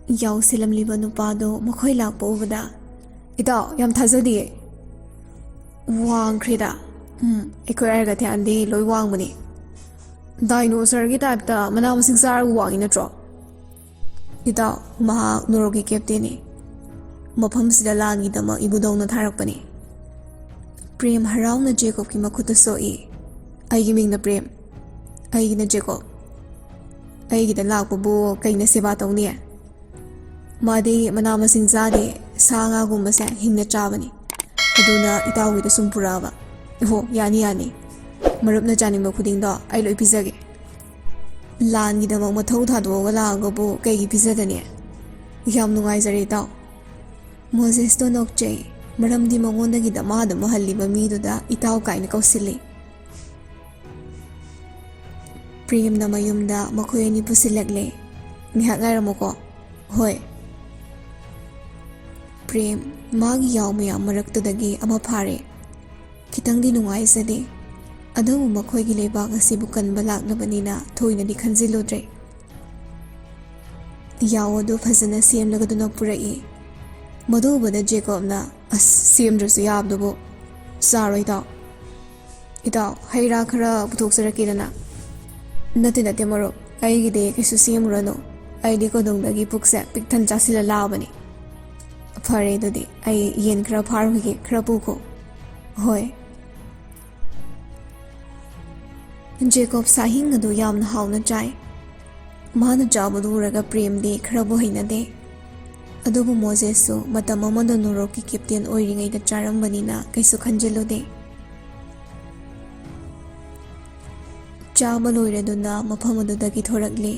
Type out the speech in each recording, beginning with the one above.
ꯌꯥꯎꯁꯤꯜꯂꯝꯂꯤꯕ ꯅꯨꯄꯥꯗꯣ ꯃꯈꯣꯏ ꯂꯥꯛꯄ ꯎꯕꯗ ꯏꯇꯥꯎ ꯌꯥꯝ ꯊꯥꯖꯗꯤꯌꯦ ꯋꯥꯡꯈ꯭ꯔꯦꯗ ꯑꯩꯈꯣꯏ ꯑꯥꯔꯒꯊ꯭ꯌꯥꯟꯗꯤ ꯂꯣꯏ ꯋꯥꯡꯕꯅꯤ ꯗꯥꯏꯅꯣꯁꯔꯒꯤ ꯇꯥꯏꯞꯇ ꯃꯅꯥ ꯃꯁꯤꯡ ꯆꯥꯔꯒ ꯋꯥꯡꯉꯤ ꯅꯠꯇ꯭ꯔꯣ ꯏꯇꯥꯎ ꯃꯍꯥꯛ ꯅꯣꯔꯣꯛꯀꯤ ꯀꯦꯞꯇꯦꯟꯅꯤ ꯃꯐꯝꯁꯤꯗ ꯂꯥꯟꯒꯤꯗꯃꯛ ꯏꯕꯨꯗꯧꯅ ꯊꯥꯔꯛꯄꯅꯤ ꯄ꯭ꯔꯦꯝ ꯍꯔꯥꯎꯅ ꯖꯦꯀꯣꯕꯀꯤ ꯃꯈꯨꯠꯇ ꯁꯣꯛꯏ ꯑꯩꯒꯤ ꯃꯤꯡꯅ ꯄ꯭ꯔꯦꯝ ꯑꯩꯒꯤꯅ ꯖꯦꯀꯣꯕ ꯑꯩꯒꯤꯗ ꯂꯥꯛꯄꯕꯨ ꯀꯩꯅ ꯁꯦꯕꯥ ꯇꯧꯅꯤ ꯃꯥꯗꯤ ꯃꯅꯥ ꯃꯁꯤꯡ ꯆꯥꯗꯦ ꯁꯥ ꯉꯥꯒꯨꯝꯕꯁꯦ ꯍꯤꯡꯅ ꯆꯥꯕꯅꯤ ꯑꯗꯨꯅ ꯏꯇꯥꯎꯒꯤꯗ ꯁꯨꯝ ꯄꯨꯔꯛꯑꯕ ꯑꯣꯍꯣ ꯌꯥꯅꯤ ꯌꯥꯅꯤ ꯃꯔꯨꯞꯅ ꯆꯥꯅꯤꯡꯕ ꯈꯨꯗꯤꯡꯗꯣ ꯑꯩ ꯂꯣꯏ ꯄꯤꯖꯒꯦ ꯂꯥꯟꯒꯤꯗꯃꯛ ꯃꯊꯧ ꯊꯥꯗꯣꯛꯑꯒ ꯂꯥꯛꯑꯒꯕꯨ ꯀꯩꯒꯤ ꯄꯤꯖꯗꯅꯤ ꯌꯥꯝ ꯅꯨꯡꯉꯥꯏꯖꯔꯦ ꯏꯇꯥꯎ ꯃꯣꯖꯦꯁꯇꯣ ꯅꯣꯛꯆꯩ ꯃꯔꯝꯗꯤ ꯃꯉꯣꯟꯗꯒꯤ ꯗꯃꯥꯗꯃ ꯍꯜꯂꯤꯕ ꯃꯤꯗꯨꯗ ꯏꯇꯥꯎ ꯀꯥꯏꯅ ꯀꯧꯁꯤꯜꯂꯤ ꯄ꯭ꯔꯦꯝꯅ ꯃꯌꯨꯝꯗ ꯃꯈꯣꯏ ꯑꯅꯤ ꯄꯨꯁꯤꯜꯂꯛꯂꯦ ꯉꯥꯏꯍꯥꯛ ꯉꯥꯏꯔꯝꯃꯨꯀꯣ ꯍꯣꯏ ꯄ꯭ꯔꯦꯝ ꯃꯥꯒꯤ ꯌꯥꯎ ꯃꯌꯥꯝ ꯃꯔꯛꯇꯨꯗꯒꯤ ꯑꯃ ꯐꯥꯔꯦ ꯈꯤꯇꯪꯗꯤ ꯅꯨꯡꯉꯥꯏꯖꯗꯦ ꯑꯗꯨꯕꯨ ꯃꯈꯣꯏꯒꯤ ꯂꯩꯕꯥꯛ ꯑꯁꯤꯕꯨ ꯀꯟꯕ ꯂꯥꯛꯂꯕꯅꯤꯅ ꯊꯣꯏꯅꯗꯤ ꯈꯟꯖꯤꯜꯂꯨꯗ꯭ꯔꯦ ꯌꯥꯎ ꯑꯗꯨ ꯐꯖꯅ ꯁꯦꯝꯂꯒꯗꯨꯅ ꯄꯨꯔꯛꯏ ꯃꯗꯨ ꯎꯕꯗ ꯖꯦꯀꯣꯕꯅ ꯑꯁ ꯁꯦꯝꯗ꯭ꯔꯁꯨ ꯌꯥꯕꯗꯨꯕꯨ ꯆꯥꯔꯣ ꯏꯇꯥꯎ ꯏꯇꯥꯎ ꯍꯩ ꯔꯥ ꯈꯔ ꯄꯨꯊꯣꯛꯆꯔꯛꯀꯦꯗꯅ ꯅꯠꯇꯦ ꯃꯔꯨꯞ ꯑꯩꯒꯤꯗꯤ ꯀꯩꯁꯨ ꯁꯦꯝꯃꯨꯔꯅꯨ ꯑꯩꯗꯤ ꯀꯣꯅꯨꯡꯗꯒꯤ ꯄꯨꯛꯁꯦ ꯄꯤꯛꯊꯟ ꯆꯥꯁꯤꯜꯂ ꯂꯥꯛꯑꯕꯅꯤ ꯐꯔꯦ ꯑꯗꯨꯗꯤ ꯑꯩ ꯌꯦꯟ ꯈꯔ ꯐꯥꯔꯨꯈꯤꯒꯦ ꯈꯔ ꯄꯨꯈꯣ ꯍꯣꯏ ꯖꯦꯀꯣꯕ ꯁꯥꯍꯤꯡ ꯑꯗꯨ ꯌꯥꯝꯅ ꯍꯥꯎꯅ ꯆꯥꯏ ꯃꯥꯅ ꯆꯥꯕꯗꯨ ꯎꯔꯒ ꯄ꯭ꯔꯦꯝꯗꯤ ꯈꯔꯕꯨ ꯍꯩꯅꯗꯦ ꯑꯗꯨꯕꯨ ꯃꯣꯖꯦꯁꯁꯨ ꯃꯇꯝ ꯑꯃꯗ ꯅꯣꯔꯣꯛꯀꯤ ꯀꯦꯞꯇꯦꯟ ꯑꯣꯏꯔꯤꯉꯩꯗ ꯆꯥꯔꯝꯕꯅꯤꯅ ꯀꯩꯁꯨ ꯈꯟꯖꯤꯜꯂꯨꯗꯦ ꯆꯥꯕ ꯂꯣꯏꯔꯗꯨꯅ ꯃꯐꯝ ꯑꯗꯨꯗꯒꯤ ꯊꯣꯔꯛꯂꯤ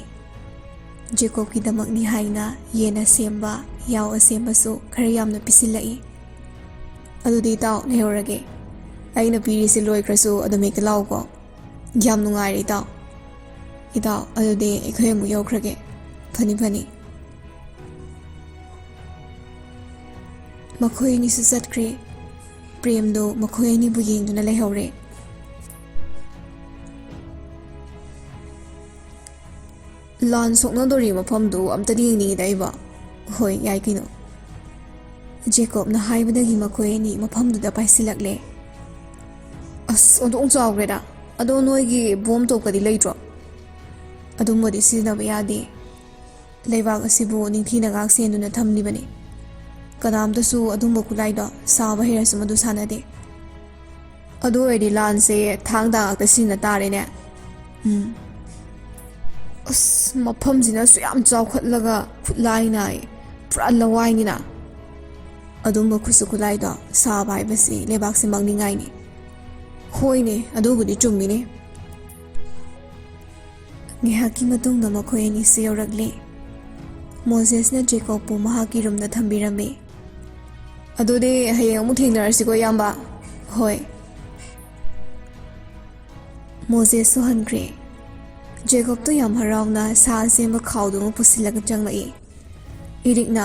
ꯖꯦꯀꯣꯕꯀꯤꯗꯃꯛꯅꯤ ꯍꯥꯏꯅ ꯌꯦꯟ ꯑꯁꯦꯝꯕ ꯌꯥꯎ ꯑꯁꯦꯝꯕꯁꯨ ꯈꯔ ꯌꯥꯝꯅ ꯄꯤꯁꯤꯜꯂꯛꯏ ꯑꯗꯨꯗꯤ ꯏꯇꯥꯎ ꯂꯩꯍꯧꯔꯒꯦ ꯑꯩꯅ ꯄꯤꯔꯤꯁꯤ ꯂꯣꯏꯈ꯭ꯔꯁꯨ ꯑꯗꯨꯝ ꯍꯦꯛꯇ ꯂꯥꯛꯎꯀꯣ ꯌꯥꯝ ꯅꯨꯡꯉꯥꯏꯔꯦ ꯏꯇꯥꯎ ꯑꯗꯨꯗꯤ ꯑꯩꯈꯣꯏ ꯑꯃꯨꯛ ꯌꯧꯈ꯭ꯔꯒꯦ ꯐꯅꯤ ꯃꯈꯣꯏ ꯑꯅꯤꯁꯨ ꯆꯠꯈ꯭ꯔꯦ ꯄ꯭ꯔꯦꯝꯗꯣ ꯃꯈꯣꯏ ꯑꯅꯤꯕꯨ ꯌꯦꯡꯗꯨꯅ ꯂꯩꯍꯧꯔꯦ ꯂꯥꯟ ꯁꯣꯛꯅꯗꯣꯔꯤ ꯃꯐꯝꯗꯨ ꯑꯝꯇꯗꯤ ꯌꯦꯡꯅꯤꯡꯉꯤꯗ ꯑꯩꯕ ꯍꯣꯏ ꯌꯥꯏ ꯀꯩꯅꯣ ꯖꯦꯀꯣꯕꯅ ꯍꯥꯏꯕꯗꯒꯤ ꯃꯈꯣꯏ ꯑꯅꯤ ꯃꯐꯝꯗꯨꯗ ꯄꯥꯏꯁꯤꯜꯂꯛꯂꯦ ꯑꯁ ꯑꯣꯟꯊꯣꯛ ꯆꯥꯎꯈ꯭ꯔꯦꯗ ꯑꯗꯣ ꯅꯣꯏꯒꯤ ꯕꯣꯝ ꯇꯣꯛꯀꯗꯤ ꯂꯩꯇ꯭ꯔꯣ ꯑꯗꯨꯝꯕꯗꯤ ꯁꯤꯖꯤꯟꯅꯕ ꯌꯥꯗꯦ ꯂꯩꯕꯥꯛ ꯑꯁꯤꯕꯨ ꯅꯤꯡꯊꯤꯅ ꯉꯥꯛ ꯁꯦꯟꯗꯨꯅ ꯊꯝꯂꯤꯕꯅꯤ ꯀꯅꯥꯝꯇꯁꯨ ꯑꯗꯨꯝꯕ ꯈꯨꯠꯂꯥꯏꯗꯣ ꯁꯥꯕ ꯍꯩꯔꯁꯨ ꯃꯗꯨ ꯁꯥꯟꯅꯗꯦ ꯑꯗꯨ ꯑꯣꯏꯔꯗꯤ ꯂꯥꯟꯁꯦ ꯊꯥꯡ ꯇꯥ ꯉꯥꯛꯇ ꯁꯤꯖꯤꯟꯅ ꯇꯥꯔꯦꯅꯦ ꯑꯁ ꯃꯐꯝꯁꯤꯅꯁꯨ ꯌꯥꯝ ꯆꯥꯎꯈꯠꯂꯒ ꯈꯨꯠꯂꯥꯏ ꯅꯥꯏ ꯄꯨꯔꯥ ꯂꯋꯥꯏꯅꯤꯅ ꯑꯗꯨꯝꯕ ꯈꯨꯠꯁꯨ ꯈꯨꯠꯂꯥꯏꯗꯣ ꯁꯥꯕ ꯍꯥꯏꯕꯁꯤ ꯂꯩꯕꯥꯛꯁꯤ ꯃꯥꯡꯅꯤꯡꯉꯥꯏꯅꯤ ꯍꯣꯏꯅꯦ ꯑꯗꯨꯕꯨꯗꯤ ꯆꯨꯝꯃꯤꯅꯦ ꯉꯥꯏꯍꯥꯛꯀꯤ ꯃꯇꯨꯡꯗ ꯃꯈꯣꯏ ꯑꯅꯤꯁꯨ ꯌꯧꯔꯛꯂꯦ ꯃꯣꯖꯦꯁꯅ ꯖꯦꯀꯣꯕꯄꯨ ꯃꯍꯥꯛꯀꯤ ꯔꯨꯝꯗ ꯊꯝꯕꯤꯔꯝꯃꯤ ꯑꯗꯨꯗꯤ ꯍꯌꯦꯡ ꯑꯃꯨꯛ ꯊꯦꯡꯅꯔꯁꯤꯀꯣ ꯏꯌꯥꯝꯕ ꯍꯣꯏ ꯃꯣꯖꯦꯁꯁꯨ ꯍꯟꯈ꯭ꯔꯦ ꯖꯦꯀꯣꯕꯇꯣ ꯌꯥꯝ ꯍꯔꯥꯎꯅ ꯁꯥ ꯑꯁꯦꯝꯕ ꯈꯥꯎꯗꯨꯃ ꯄꯨꯁꯤꯜꯂꯒ ꯆꯪꯂꯛꯏ ꯏꯔꯤꯛꯅ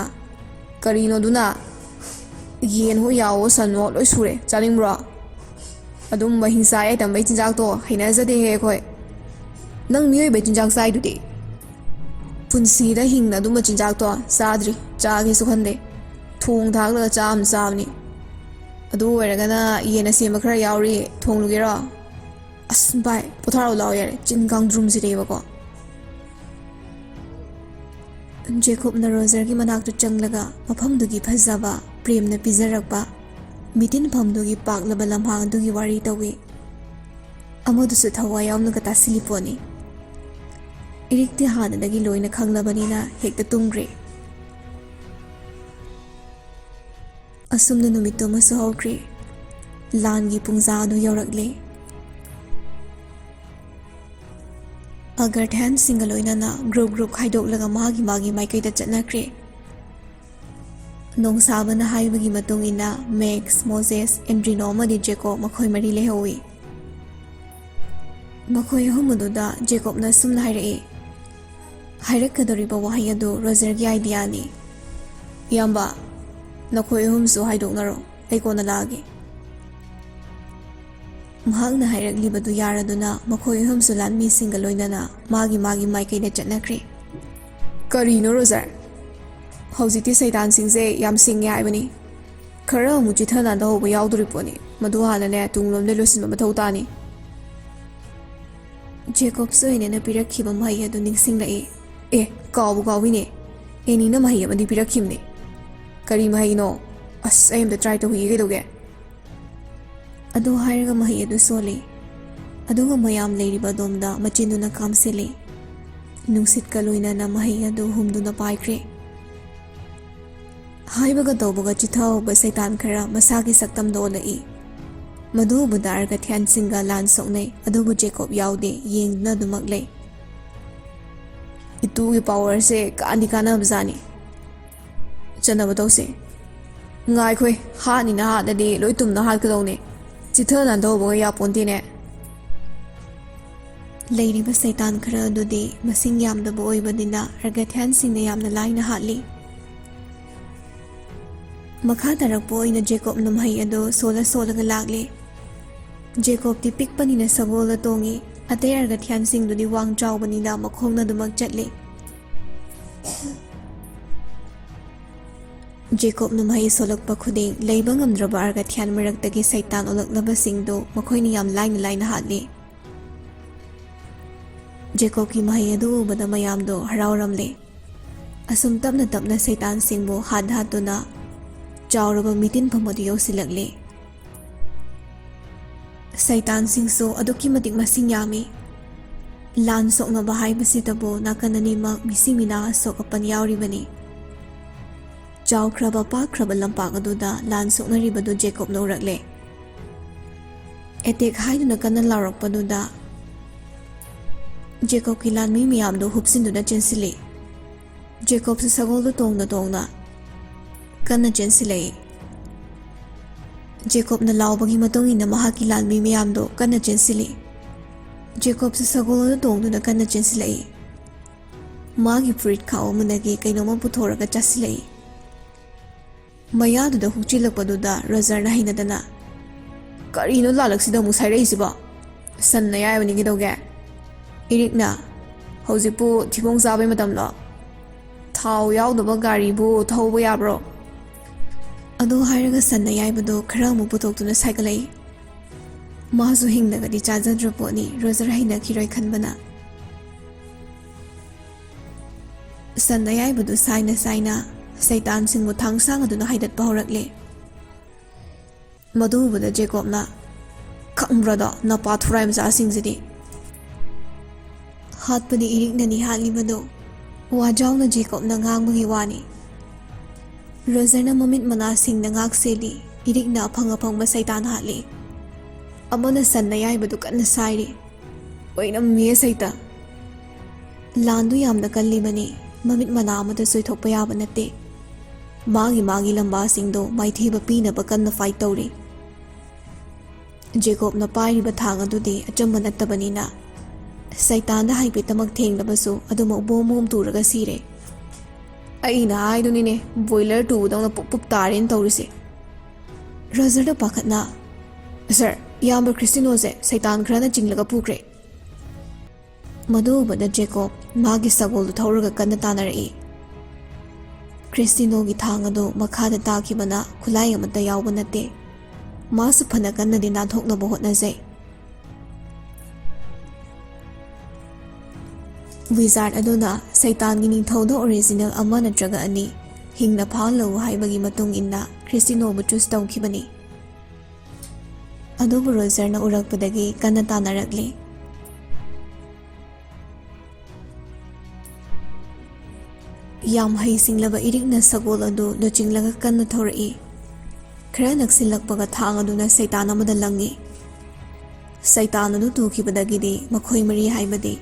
ꯀꯔꯤꯅꯣ ꯑꯗꯨꯅ ꯌꯦꯟꯍꯣ ꯌꯥꯎꯋꯣ ꯁꯟꯋꯣ ꯂꯣꯏ ꯁꯨꯔꯦ ꯆꯥꯅꯤꯡꯕ꯭ꯔꯣ ꯑꯗꯨꯝꯕ ꯍꯤꯡꯁꯥ ꯌꯥꯏ ꯇꯝꯕꯩ ꯆꯤꯟꯖꯥꯛꯇꯣ ꯍꯩꯅꯖꯗꯦꯍꯦ ꯑꯩꯈꯣꯏ ꯅꯪ ꯃꯤꯑꯣꯏꯕꯩ ꯆꯤꯟꯖꯥꯛ ꯆꯥꯏꯗꯨꯗꯤ ꯄꯨꯟꯁꯤꯗ ꯍꯤꯡꯅ ꯑꯗꯨꯝꯕ ꯆꯤꯟꯖꯥꯛꯇꯣ ꯆꯥꯗ꯭ꯔꯤ ꯆꯥꯒꯦꯁꯨ ꯈꯟꯗꯦ ꯊꯣꯡ ꯊꯥꯛꯂꯒ ꯆꯥꯕꯅꯤ ꯑꯗꯨ ꯑꯣꯏꯔꯒꯅ ꯌꯦꯟ ꯑꯁꯦꯝꯕ ꯈꯔ ꯌꯥꯎꯔꯤ ꯊꯣꯡꯂꯨꯒꯦꯔꯣ ꯑꯁ ꯚꯥꯏ ꯄꯣꯊꯥꯔꯣ ꯂꯥꯛꯑꯣ ꯌꯥꯔꯦ ꯆꯤꯟ ꯀꯥꯡꯗ꯭ꯔꯨꯝꯁꯤꯗꯦꯕꯀꯣ ꯖꯦꯀꯣꯕꯅ ꯔꯣꯖꯔꯒꯤ ꯃꯅꯥꯛꯇ ꯆꯪꯂꯒ ꯃꯐꯝꯗꯨꯒꯤ ꯐꯖꯕ ꯄ꯭ꯔꯦꯝꯅ ꯄꯤꯖꯔꯛꯄ ꯃꯤꯇꯤꯟꯐꯝꯗꯨꯒꯤ ꯄꯥꯛꯂꯕ ꯂꯝꯍꯥꯡ ꯑꯗꯨꯒꯤ ꯋꯥꯔꯤ ꯇꯧꯏ ꯑꯃꯗꯨꯁꯨ ꯊꯋꯥꯏ ꯌꯥꯎꯅꯒ ꯇꯥꯁꯤꯜꯂꯤ ꯄꯣꯠꯅꯤ ꯏꯔꯤꯛꯇꯤ ꯍꯥꯟꯅꯗꯒꯤ ꯂꯣꯏꯅ ꯈꯪꯂꯕꯅꯤꯅ ꯍꯦꯛꯇ ꯇꯨꯝꯈ꯭ꯔꯦ ꯑꯁꯨꯝꯅ ꯅꯨꯃꯤꯠꯇꯨ ꯑꯃꯁꯨ ꯍꯧꯈ꯭ꯔꯦ ꯂꯥꯟꯒꯤ ꯄꯨꯡꯖꯥ ꯑꯗꯨ ꯌꯧꯔꯛꯂꯦ ꯑꯒꯔꯊ꯭ꯌꯥꯟꯁꯤꯡꯒ ꯂꯣꯏꯅꯅ ꯒ꯭ꯔꯨꯞ ꯈꯥꯏꯗꯣꯛꯂꯒ ꯃꯥꯒꯤ ꯃꯥꯏꯀꯩꯗ ꯆꯠꯅꯈ꯭ꯔꯦ ꯅꯣꯡꯁꯥꯕꯅ ꯍꯥꯏꯕꯒꯤ ꯃꯇꯨꯡ ꯏꯟꯅ ꯃꯦꯛꯁ ꯃꯣꯖꯦꯁ ꯑꯦꯟꯗ꯭ꯔꯤꯅꯣ ꯑꯃꯗꯤ ꯖꯦꯀꯣꯕ ꯃꯈꯣꯏ ꯃꯔꯤ ꯂꯩꯍꯧꯏ ꯃꯈꯣꯏ ꯑꯍꯨꯝ ꯑꯗꯨꯗ ꯖꯦꯀꯣꯕꯅ ꯁꯨꯝꯅ ꯍꯥꯏꯔꯛꯏ ꯍꯥꯏꯔꯛꯀꯗꯧꯔꯤꯕ ꯋꯥꯍꯩ ꯑꯗꯨ ꯔꯣꯖꯔꯒꯤ ꯑꯥꯏꯗꯤꯌꯥꯅꯤ ꯏꯌꯥꯝꯕ ꯅꯈꯣꯏ ꯑꯍꯨꯝꯁꯨ ꯍꯥꯏꯗꯣꯛꯅꯔꯣ ꯑꯩ ꯀꯣꯟꯅ ꯂꯥꯛꯑꯒꯦ ꯃꯍꯥꯛꯅ ꯍꯥꯏꯔꯛꯂꯤꯕꯗꯨ ꯌꯥꯔꯗꯨꯅ ꯃꯈꯣꯏ ꯑꯍꯨꯝꯁꯨ ꯂꯥꯟꯃꯤꯁꯤꯡꯒ ꯂꯣꯏꯅꯅ ꯃꯥꯒꯤ ꯃꯥꯏꯀꯩꯗ ꯆꯠꯅꯈ꯭ꯔꯦ ꯀꯔꯤꯅꯣ ꯔꯣꯖꯔ ꯍꯧꯖꯤꯛꯇꯤ ꯁꯩꯇꯥꯟꯁꯤꯡꯁꯦ ꯌꯥꯝ ꯁꯤꯡꯉꯦ ꯍꯥꯏꯕꯅꯤ ꯈꯔ ꯑꯃꯨꯛ ꯆꯤꯊ ꯅꯥꯟꯊꯍꯧꯕ ꯌꯥꯎꯗꯣꯔꯤ ꯄꯣꯠꯅꯤ ꯃꯗꯨ ꯍꯥꯟꯅꯅꯦ ꯇꯨꯡꯂꯣꯝꯗ ꯂꯣꯏꯁꯤꯟꯕ ꯃꯊꯧ ꯇꯥꯅꯤ ꯖꯦꯀꯣꯕꯁ ꯑꯣꯏꯅꯅ ꯄꯤꯔꯛꯈꯤꯕ ꯃꯍꯩ ꯑꯗꯨ ꯅꯤꯡꯁꯤꯡꯂꯛꯏ ꯑꯦ ꯀꯥꯎꯕꯨ ꯀꯥꯎꯏꯅꯦ ꯑꯦꯅꯤꯅ ꯃꯍꯩ ꯑꯃꯗꯤ ꯄꯤꯔꯛꯈꯤꯕꯅꯤ ꯀꯔꯤ ꯃꯍꯩꯅꯣ ꯑꯁ ꯑꯩ ꯑꯝꯇ ꯇ꯭ꯔꯥꯏ ꯇꯧꯈꯤꯒꯦ ꯀꯩꯗꯧꯒꯦ ꯑꯗꯨ ꯍꯥꯏꯔꯒ ꯃꯍꯩ ꯑꯗꯨ ꯁꯣꯜꯂꯤ ꯑꯗꯨꯒ ꯃꯌꯥꯝ ꯂꯩꯔꯤꯕ ꯑꯗꯣꯝꯗ ꯃꯆꯤꯟꯗꯨꯅ ꯀꯥꯝꯁꯤꯜꯂꯤ ꯅꯨꯡꯁꯤꯠꯀ ꯂꯣꯏꯅꯅ ꯃꯍꯩ ꯑꯗꯨ ꯍꯨꯝꯗꯨꯅ ꯄꯥꯏꯈ꯭ꯔꯦ ꯍꯥꯏꯕꯒ ꯇꯧꯕꯒ ꯆꯤꯊꯍꯧꯕ ꯁꯩꯇꯥꯟ ꯈꯔ ꯃꯁꯥꯒꯤ ꯁꯛꯇꯝꯗ ꯑꯣꯜꯂꯛꯏ ꯃꯗꯨ ꯎꯕꯗ ꯑꯔꯒꯊ꯭ꯌꯥꯟꯁꯤꯡꯒ ꯂꯥꯟ ꯁꯣꯛꯅꯩ ꯑꯗꯨꯕꯨ ꯖꯦꯀꯣꯕ ꯌꯥꯎꯗꯦ ꯌꯦꯡꯗꯨꯅ ꯑꯗꯨꯃꯛ ꯂꯩ ꯏꯇꯨꯒꯤ ꯄꯥꯋꯔꯁꯦ ꯀꯥꯟꯗꯤ ꯀꯥꯟꯅꯕꯖꯥꯠꯅꯤ ꯆꯠꯅꯕ ꯇꯧꯁꯦ ꯉꯥꯏꯈꯣꯏ ꯍꯥꯠꯅꯤꯅ ꯍꯥꯠꯂꯗꯤ ꯂꯣꯏ ꯇꯨꯝꯅ ꯍꯥꯠꯀꯗꯧꯅꯦ ꯆꯤꯊ ꯅꯥꯟꯊꯍꯧꯕꯒ ꯌꯥꯄꯣꯟꯇꯦꯅꯦ ꯂꯩꯔꯤꯕ ꯁꯩꯇꯥꯟ ꯈꯔ ꯑꯗꯨꯗꯤ ꯃꯁꯤꯡ ꯌꯥꯝꯗꯕ ꯑꯣꯏꯕꯅꯤꯅ ꯑꯔꯒꯊ꯭ꯌꯥꯟꯁꯤꯡꯅ ꯌꯥꯝꯅ ꯂꯥꯏꯅ ꯍꯥꯠꯂꯤ ꯃꯈꯥ ꯇꯥꯔꯛꯄ ꯑꯣꯏꯅ ꯖꯦꯀꯣꯕꯅ ꯃꯍꯩ ꯑꯗꯨ ꯁꯣꯜꯂꯒ ꯂꯥꯛꯂꯤ ꯖꯦꯀꯣꯕꯇꯤ ꯄꯤꯛꯄꯅꯤꯅ ꯁꯒꯣꯜꯗ ꯇꯣꯡꯏ ꯑꯇꯩ ꯑꯔꯒꯊ꯭ꯌꯥꯟꯁꯤꯡꯗꯨꯗꯤ ꯋꯥꯡ ꯆꯥꯎꯕꯅꯤꯅ ꯃꯈꯣꯡꯅ ꯑꯗꯨꯃꯛ ꯆꯠꯂꯤ ꯖꯦꯀꯣꯕꯅ ꯃꯍꯩ ꯁꯣꯜꯂꯛꯄ ꯈꯨꯗꯤꯡ ꯂꯩꯕ ꯉꯝꯗ꯭ꯔꯕ ꯑꯔꯒꯊ꯭ꯌꯥꯟ ꯃꯔꯛꯇꯒꯤ ꯁꯩꯇꯥꯟ ꯑꯣꯜꯂꯛꯂꯕꯁꯤꯡꯗꯨ ꯃꯈꯣꯏꯅ ꯌꯥꯝ ꯂꯥꯏꯅ ꯍꯥꯠꯂꯤ ꯖꯦꯀꯣꯕꯀꯤ ꯃꯍꯩ ꯑꯗꯨ ꯎꯕꯗ ꯃꯌꯥꯝꯗꯣ ꯍꯔꯥꯎꯔꯝꯂꯦ ꯑꯁꯨꯝ ꯇꯞꯅ ꯁꯩꯇꯥꯟꯁꯤꯡꯕꯨ ꯍꯥꯠꯇꯨꯅ ꯆꯥꯎꯔꯕ ꯃꯤꯇꯤꯟꯐꯝ ꯑꯗꯨ ꯌꯧꯁꯤꯜꯂꯛꯂꯤ ꯁꯩꯇꯥꯟꯁꯤꯡꯁꯨ ꯑꯗꯨꯛꯀꯤ ꯃꯇꯤꯛ ꯃꯁꯤꯡ ꯌꯥꯝꯃꯤ ꯂꯥꯟ ꯁꯣꯛꯅꯕ ꯍꯥꯏꯕꯁꯤꯗꯕꯨ ꯅꯥꯀꯟ ꯑꯅꯤꯃꯛ ꯃꯤꯁꯤ ꯃꯤꯅꯥ ꯑꯁꯣꯛ ꯑꯄꯟ ꯌꯥꯎꯔꯤꯕꯅꯤ ꯆꯥꯎꯈ꯭ꯔꯕ ꯄꯥꯛꯈ꯭ꯔꯕ ꯂꯝꯄꯥꯛ ꯑꯗꯨꯗ ꯂꯥꯟ ꯁꯣꯛꯅꯔꯤꯕꯗꯨ ꯖꯦꯀꯣꯕꯅ ꯎꯔꯛꯂꯦ ꯑꯦꯇꯦꯛ ꯍꯥꯏꯗꯨꯅ ꯀꯟꯅ ꯂꯥꯎꯔꯛꯄꯗꯨꯗ ꯖꯦꯀꯣꯕꯀꯤ ꯂꯥꯟꯃꯤ ꯃꯌꯥꯝꯗꯨ ꯍꯨꯞꯆꯤꯟꯗꯨꯅ ꯆꯦꯟꯁꯤꯜꯂꯤ ꯖꯦꯀꯣꯕꯁꯨ ꯁꯒꯣꯜꯗꯨ ꯇꯣꯡꯅ ꯀꯟꯅ ꯆꯦꯟꯁꯤꯜꯂꯛꯏ ꯖꯦꯀꯣꯕꯅ ꯂꯥꯎꯕꯒꯤ ꯃꯇꯨꯡ ꯏꯟꯅ ꯃꯍꯥꯛꯀꯤ ꯂꯥꯟꯃꯤ ꯃꯌꯥꯝꯗꯨ ꯀꯟꯅ ꯆꯦꯟꯁꯤꯜꯂꯤ ꯖꯦꯀꯣꯕꯁꯨ ꯁꯒꯣꯜ ꯑꯗꯨ ꯇꯣꯡꯗꯨꯅ ꯀꯟꯅ ꯆꯦꯟꯁꯤꯜꯂꯛꯏ ꯃꯥꯒꯤ ꯐꯨꯔꯤꯠ ꯈꯥꯎ ꯑꯃꯗꯒꯤ ꯀꯩꯅꯣꯝꯃ ꯄꯨꯊꯣꯔꯒ ꯆꯥꯁꯤꯜꯂꯛꯏ ꯃꯌꯥꯗꯨꯗ ꯍꯨꯛꯆꯤꯜꯂꯛꯄꯗꯨꯗ ꯔꯣꯖꯔꯅ ꯍꯩꯅꯗꯅ ꯀꯔꯤꯅꯣ ꯂꯥꯜꯂꯛꯁꯤꯗ ꯑꯃꯨꯛ ꯁꯥꯏꯔꯛꯏꯁꯤꯕꯣ ꯁꯟꯅ ꯌꯥꯏꯕꯅꯤ ꯀꯩꯗꯧꯒꯦ ꯏꯔꯤꯛꯅ ꯍꯧꯖꯤꯛꯄꯨ ꯊꯤꯕꯣꯡ ꯆꯥꯕꯩ ꯃꯇꯝꯂꯣ ꯊꯥꯎ ꯌꯥꯎꯗꯕ ꯒꯥꯔꯤꯕꯨ ꯊꯧꯕ ꯌꯥꯕ꯭ꯔꯣ ꯑꯗꯨ ꯍꯥꯏꯔꯒ ꯁꯟꯅ ꯌꯥꯏꯕꯗꯨ ꯈꯔ ꯑꯃꯨꯛ ꯄꯨꯊꯣꯛꯇꯨꯅ ꯁꯥꯏꯒꯠꯂꯛꯏ ꯃꯥꯁꯨ ꯍꯤꯡꯂꯒꯗꯤ ꯆꯥꯖꯗ꯭ꯔ ꯄꯣꯠꯅꯤ ꯔꯣꯖꯔ ꯍꯩꯅꯈꯤꯔꯣꯏ ꯈꯟꯕꯅ ꯁꯟ ꯑꯌꯥꯏꯕꯗꯨ ꯁꯥꯏꯅ ꯁꯩꯇꯥꯟꯁꯤꯡꯕꯨ ꯊꯥꯡꯁꯥꯡꯗꯨꯅ ꯍꯥꯏꯗꯠꯄ ꯍꯧꯔꯛꯂꯦ ꯃꯗꯨ ꯎꯕꯗ ꯖꯦꯀꯣꯕꯅ ꯈꯪꯕ꯭ꯔꯗꯣ ꯅꯄꯥ ꯊꯨꯔꯥꯏ ꯃꯆꯥꯁꯤꯡꯁꯤꯗꯤ ꯍꯥꯠꯄꯗꯤ ꯏꯔꯤꯛꯅꯅꯤ ꯍꯥꯠꯂꯤꯕꯗꯣ ꯋꯥꯖꯥꯎꯅ ꯖꯦꯀꯣꯕꯅ ꯉꯥꯡꯕꯒꯤ ꯋꯥꯅꯤ ꯔꯣꯖꯔꯅ ꯃꯃꯤꯠ ꯃꯅꯥꯁꯤꯡꯅ ꯉꯥꯛ ꯁꯦꯜꯂꯤ ꯏꯔꯤꯛꯅ ꯑꯐꯪ ꯁꯩꯇꯥꯟ ꯍꯥꯠꯂꯤ ꯑꯃꯅ ꯁꯟꯅ ꯌꯥꯏꯕꯗꯨ ꯀꯟꯅ ꯁꯥꯏꯔꯤ ꯑꯣꯏꯅꯝꯃꯤꯌꯦ ꯁꯩꯇ ꯂꯥꯟꯗꯨ ꯌꯥꯝꯅ ꯀꯜꯂꯤꯕꯅꯤ ꯃꯃꯤꯠ ꯃꯅꯥ ꯑꯃꯗ ꯁꯣꯏꯊꯣꯛꯄ ꯌꯥꯕ ꯅꯠꯇꯦ ꯃꯥꯒꯤ ꯂꯝꯕꯥꯁꯤꯡꯗꯣ ꯃꯥꯏꯊꯤꯕ ꯄꯤꯅꯕ ꯀꯟꯅ ꯐꯥꯏꯠ ꯇꯧꯔꯤ ꯖꯦꯀꯣꯕꯅ ꯄꯥꯏꯔꯤꯕ ꯊꯥꯡ ꯑꯗꯨꯗꯤ ꯑꯆꯝꯕ ꯅꯠꯇꯕꯅꯤꯅ ꯁꯩꯇꯥꯟꯗ ꯍꯥꯏꯐꯦꯠꯇꯃꯛ ꯊꯦꯡꯂꯕꯁꯨ ꯑꯗꯨꯃꯛ ꯕꯣꯝ ꯇꯨꯔꯒ ꯁꯤꯔꯦ ꯑꯩꯅ ꯍꯥꯏꯗꯨꯅꯤꯅꯦ ꯕꯣꯏꯂꯔ ꯇꯨꯕꯗꯧꯅ ꯄꯨꯞ ꯇꯥꯔꯦꯅ ꯇꯧꯔꯤꯁꯦ ꯔꯣꯖꯔꯗ ꯄꯥꯈꯠꯅ ꯁꯔ ꯏꯌꯥꯝꯕ ꯈ꯭ꯔꯤꯁꯇꯤꯅꯣꯁꯦ ꯁꯩꯇꯥꯟ ꯈꯔꯅ ꯆꯤꯡꯂꯒ ꯄꯨꯈ꯭ꯔꯦ ꯃꯗꯨ ꯎꯕꯗ ꯖꯦꯀꯣꯕ ꯃꯥꯒꯤ ꯁꯒꯣꯜꯗꯨ ꯊꯧꯔꯒ ꯀꯟꯅ ꯇꯥꯅꯔꯛꯏ ꯈ꯭ꯔꯤꯁꯇꯤꯅꯣꯒꯤ ꯊꯥꯡ ꯑꯗꯨ ꯃꯈꯥꯗ ꯇꯥꯈꯤꯕꯅ ꯈꯨꯠꯂꯥꯏ ꯑꯃꯠꯇ ꯌꯥꯎꯕ ꯅꯠꯇꯦ ꯃꯥꯁꯨ ꯐꯅ ꯀꯟꯅꯗꯤ ꯅꯥꯟꯊꯣꯛꯅꯕ ꯍꯣꯠꯅꯖꯩ ꯋꯤꯖꯥꯔꯗ ꯑꯗꯨꯅ ꯁꯩꯇꯥꯟꯒꯤ ꯅꯤꯡꯊꯧꯗ ꯑꯣꯔꯤꯖꯤꯅꯦꯜ ꯑꯃ ꯅꯠꯇ꯭ꯔꯒ ꯑꯅꯤ ꯍꯤꯡꯅ ꯐꯥꯍꯜꯂꯛꯎ ꯍꯥꯏꯕꯒꯤ ꯃꯇꯨꯡ ꯏꯟꯅ ꯈ꯭ꯔꯤꯁꯇꯤꯅꯣꯕꯨ ꯆꯨꯁ ꯇꯧꯈꯤꯕꯅꯤ ꯑꯗꯨꯕꯨ ꯔꯣꯖꯔꯅ ꯎꯔꯛꯄꯗꯒꯤ ꯀꯟꯅ ꯇꯥꯅꯔꯛꯂꯤ ꯌꯥꯝ ꯍꯩꯁꯤꯡꯂꯕ ꯏꯔꯤꯛꯅ ꯁꯒꯣꯜ ꯑꯗꯨ ꯂꯨꯆꯤꯡꯂꯒ ꯀꯟꯅ ꯊꯧꯔꯛꯏ ꯈꯔ ꯅꯛꯁꯤꯜꯂꯛꯄꯒ ꯊꯥꯡ ꯑꯗꯨꯅ ꯁꯩꯇꯥꯟ ꯑꯃꯗ ꯂꯪꯉꯤ ꯁꯩꯇꯥꯟ ꯑꯗꯨ ꯇꯨꯈꯤꯕꯗꯒꯤꯗꯤ ꯃꯈꯣꯏ ꯃꯔꯤ ꯍꯥꯏꯕꯗꯤ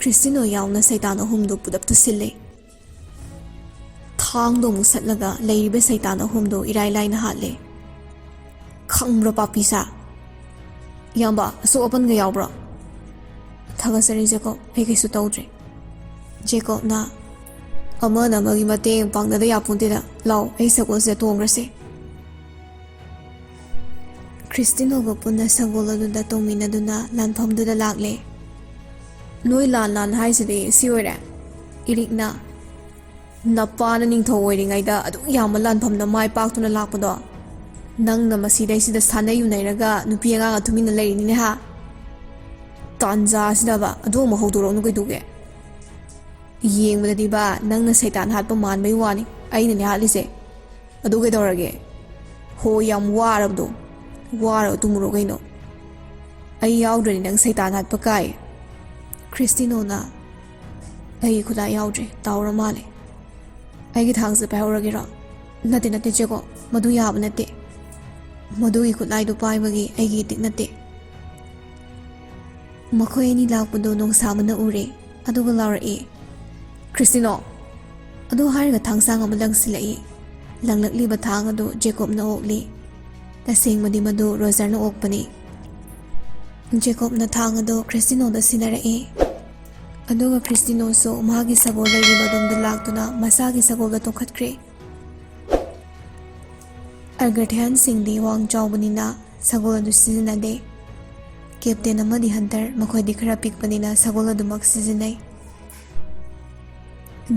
ꯈ꯭ꯔꯤꯁꯇꯤꯅꯣ ꯌꯥꯎꯅ ꯁꯩꯇꯥꯟ ꯑꯍꯨꯝꯗꯨ ꯄꯨꯂꯞ ꯇꯨꯁꯤꯜꯂꯤ ꯊꯥꯡꯗꯣ ꯑꯃꯨꯛ ꯁꯠꯂꯒ ꯂꯩꯔꯤꯕ ꯁꯩꯇꯥꯟ ꯑꯍꯨꯝꯗꯨ ꯏꯔꯥꯏ ꯂꯥꯏꯅ ꯍꯥꯠꯂꯤ ꯈꯪꯕ꯭ꯔꯣ ꯄꯥꯄꯤꯁꯥ ꯏꯌꯥꯝꯕ ꯑꯁꯣꯛ ꯑꯄꯟꯒ ꯌꯥꯎꯕ꯭ꯔꯣ ꯊꯥꯒꯠꯆꯔꯤ ꯖꯦꯀꯣꯕ ꯑꯩ ꯀꯩꯁꯨ ꯇꯧꯗ꯭ꯔꯦ ꯖꯦꯀꯣꯕꯅ ꯑꯃꯅ ꯑꯃꯒꯤ ꯃꯇꯦꯡ ꯄꯥꯡꯅꯗ ꯌꯥꯄꯣꯟꯇꯦꯗ ꯂꯥꯎ ꯑꯩ ꯁꯒꯣꯜꯁꯤꯗ ꯇꯣꯡꯈ꯭ꯔꯁꯤ ꯈ꯭ꯔꯤꯁꯇꯤꯅꯣꯒ ꯄꯨꯟꯅ ꯁꯒꯣꯜ ꯑꯗꯨꯗ ꯇꯣꯡꯃꯤꯟꯅꯗꯨꯅ ꯂꯥꯟꯐꯝꯗꯨꯗ ꯂꯥꯛꯂꯦ ꯅꯣꯏ ꯂꯥꯟ ꯍꯥꯏꯁꯤꯗꯤ ꯁꯤ ꯑꯣꯏꯔꯦ ꯏꯔꯤꯛꯅ ꯅꯄꯥꯅ ꯅꯤꯡꯊꯧ ꯑꯣꯏꯔꯤꯉꯩꯗ ꯑꯗꯨꯛ ꯌꯥꯝꯕ ꯂꯥꯟꯐꯝꯗ ꯃꯥꯏ ꯄꯥꯛꯇꯨꯅ ꯂꯥꯛꯄꯗꯣ ꯅꯪꯅ ꯃꯁꯤꯗꯩꯁꯤꯗ ꯁꯥꯟꯅ ꯌꯨꯅꯩꯔꯒ ꯅꯨꯄꯤ ꯑꯉꯥꯡꯒ ꯇꯨꯃꯤꯟꯅ ꯂꯩꯔꯤꯅꯤꯅꯦ ꯍꯥ ꯇꯥꯟꯖꯥꯁꯤꯗꯕ ꯑꯗꯨ ꯑꯃꯨꯛ ꯍꯧꯗꯣꯔꯛꯎꯅꯨ ꯀꯩꯗꯧꯒꯦ ꯌꯦꯡꯕꯗꯗꯤ ꯕꯥ ꯅꯪꯅ ꯁꯩꯇꯥꯟ ꯍꯥꯠꯄ ꯃꯥꯟꯕꯩ ꯋꯥꯅꯤ ꯑꯩꯅꯅꯦ ꯍꯥꯠꯂꯤꯁꯦ ꯑꯗꯨ ꯀꯩꯗꯧꯔꯒꯦ ꯍꯣ ꯌꯥꯝ ꯋꯥꯔꯕꯗꯣ ꯋꯥꯔꯒ ꯇꯨꯝꯃꯨꯔꯣ ꯀꯩꯅꯣ ꯑꯩ ꯌꯥꯎꯗ꯭ꯔꯗꯤ ꯅꯪ ꯁꯩꯇꯥꯟ ꯍꯥꯠꯄ ꯀꯥꯏ ꯈ꯭ꯔꯤꯁꯇꯤꯅꯣꯅ ꯑꯩꯒꯤ ꯈꯨꯠꯂꯥꯏ ꯌꯥꯎꯗ꯭ꯔꯦ ꯇꯥꯎꯔ ꯃꯥꯜꯂꯦ ꯑꯩꯒꯤ ꯊꯥꯡꯁꯦ ꯄꯥꯏꯍꯧꯔꯒꯦꯔꯣ ꯅꯠꯇꯦ ꯆꯦꯀꯣ ꯃꯗꯨ ꯌꯥꯕ ꯅꯠꯇꯦ ꯃꯗꯨꯒꯤ ꯈꯨꯠꯂꯥꯏꯗꯨ ꯄꯥꯏꯕꯒꯤ ꯑꯩꯒꯤ ꯏꯇꯤꯛ ꯅꯠꯇꯦ ꯃꯈꯣꯏ ꯑꯅꯤ ꯂꯥꯛꯄꯗꯣ ꯅꯣꯡꯁꯥꯕꯅ ꯎꯔꯦ ꯑꯗꯨꯒ ꯂꯥꯎꯔꯛꯏ ꯈ꯭ꯔꯤꯁꯇꯤꯅꯣ ꯑꯗꯨ ꯍꯥꯏꯔꯒ ꯊꯥꯡꯁꯥꯡ ꯑꯃ ꯂꯪꯁꯤꯜꯂꯛꯏ ꯂꯪꯂꯛꯂꯤꯕ ꯊꯥꯡ ꯑꯗꯨ ꯖꯦꯀꯣꯕꯅ ꯑꯣꯛꯂꯤ ꯇꯁꯦꯡꯕꯗꯤ ꯃꯗꯨ ꯔꯣꯖꯔꯅ ꯑꯣꯛꯄꯅꯤ ꯖꯦꯀꯣꯕꯅ ꯊꯥꯡ ꯑꯗꯨ ꯈ꯭ꯔꯤꯁꯇꯤꯅꯣꯗ ꯁꯤꯟꯅꯔꯛꯏ ꯑꯗꯨꯒ ꯈ꯭ꯔꯤꯁꯇꯤꯅꯣꯁꯨ ꯃꯍꯥꯛꯀꯤ ꯁꯒꯣꯜ ꯂꯩꯔꯤꯕ ꯑꯗꯣꯝꯗ ꯂꯥꯛꯇꯨꯅ ꯃꯁꯥꯒꯤ ꯁꯒꯣꯜꯗ ꯇꯣꯡꯈꯠꯈ꯭ꯔꯦ ꯑꯔꯒꯊꯤꯌꯥꯟꯁꯤꯡꯗꯤ ꯋꯥꯡ ꯆꯥꯎꯕꯅꯤꯅ ꯁꯒꯣꯜ ꯑꯗꯨ ꯁꯤꯖꯤꯟꯅꯗꯦ ꯀꯦꯞꯇꯦꯟ ꯑꯃꯗꯤ ꯍꯟꯇꯔ ꯃꯈꯣꯏꯗꯤ ꯈꯔ ꯄꯤꯛꯄꯅꯤꯅ ꯁꯒꯣꯜ ꯑꯗꯨꯃꯛ ꯁꯤꯖꯤꯟꯅꯩ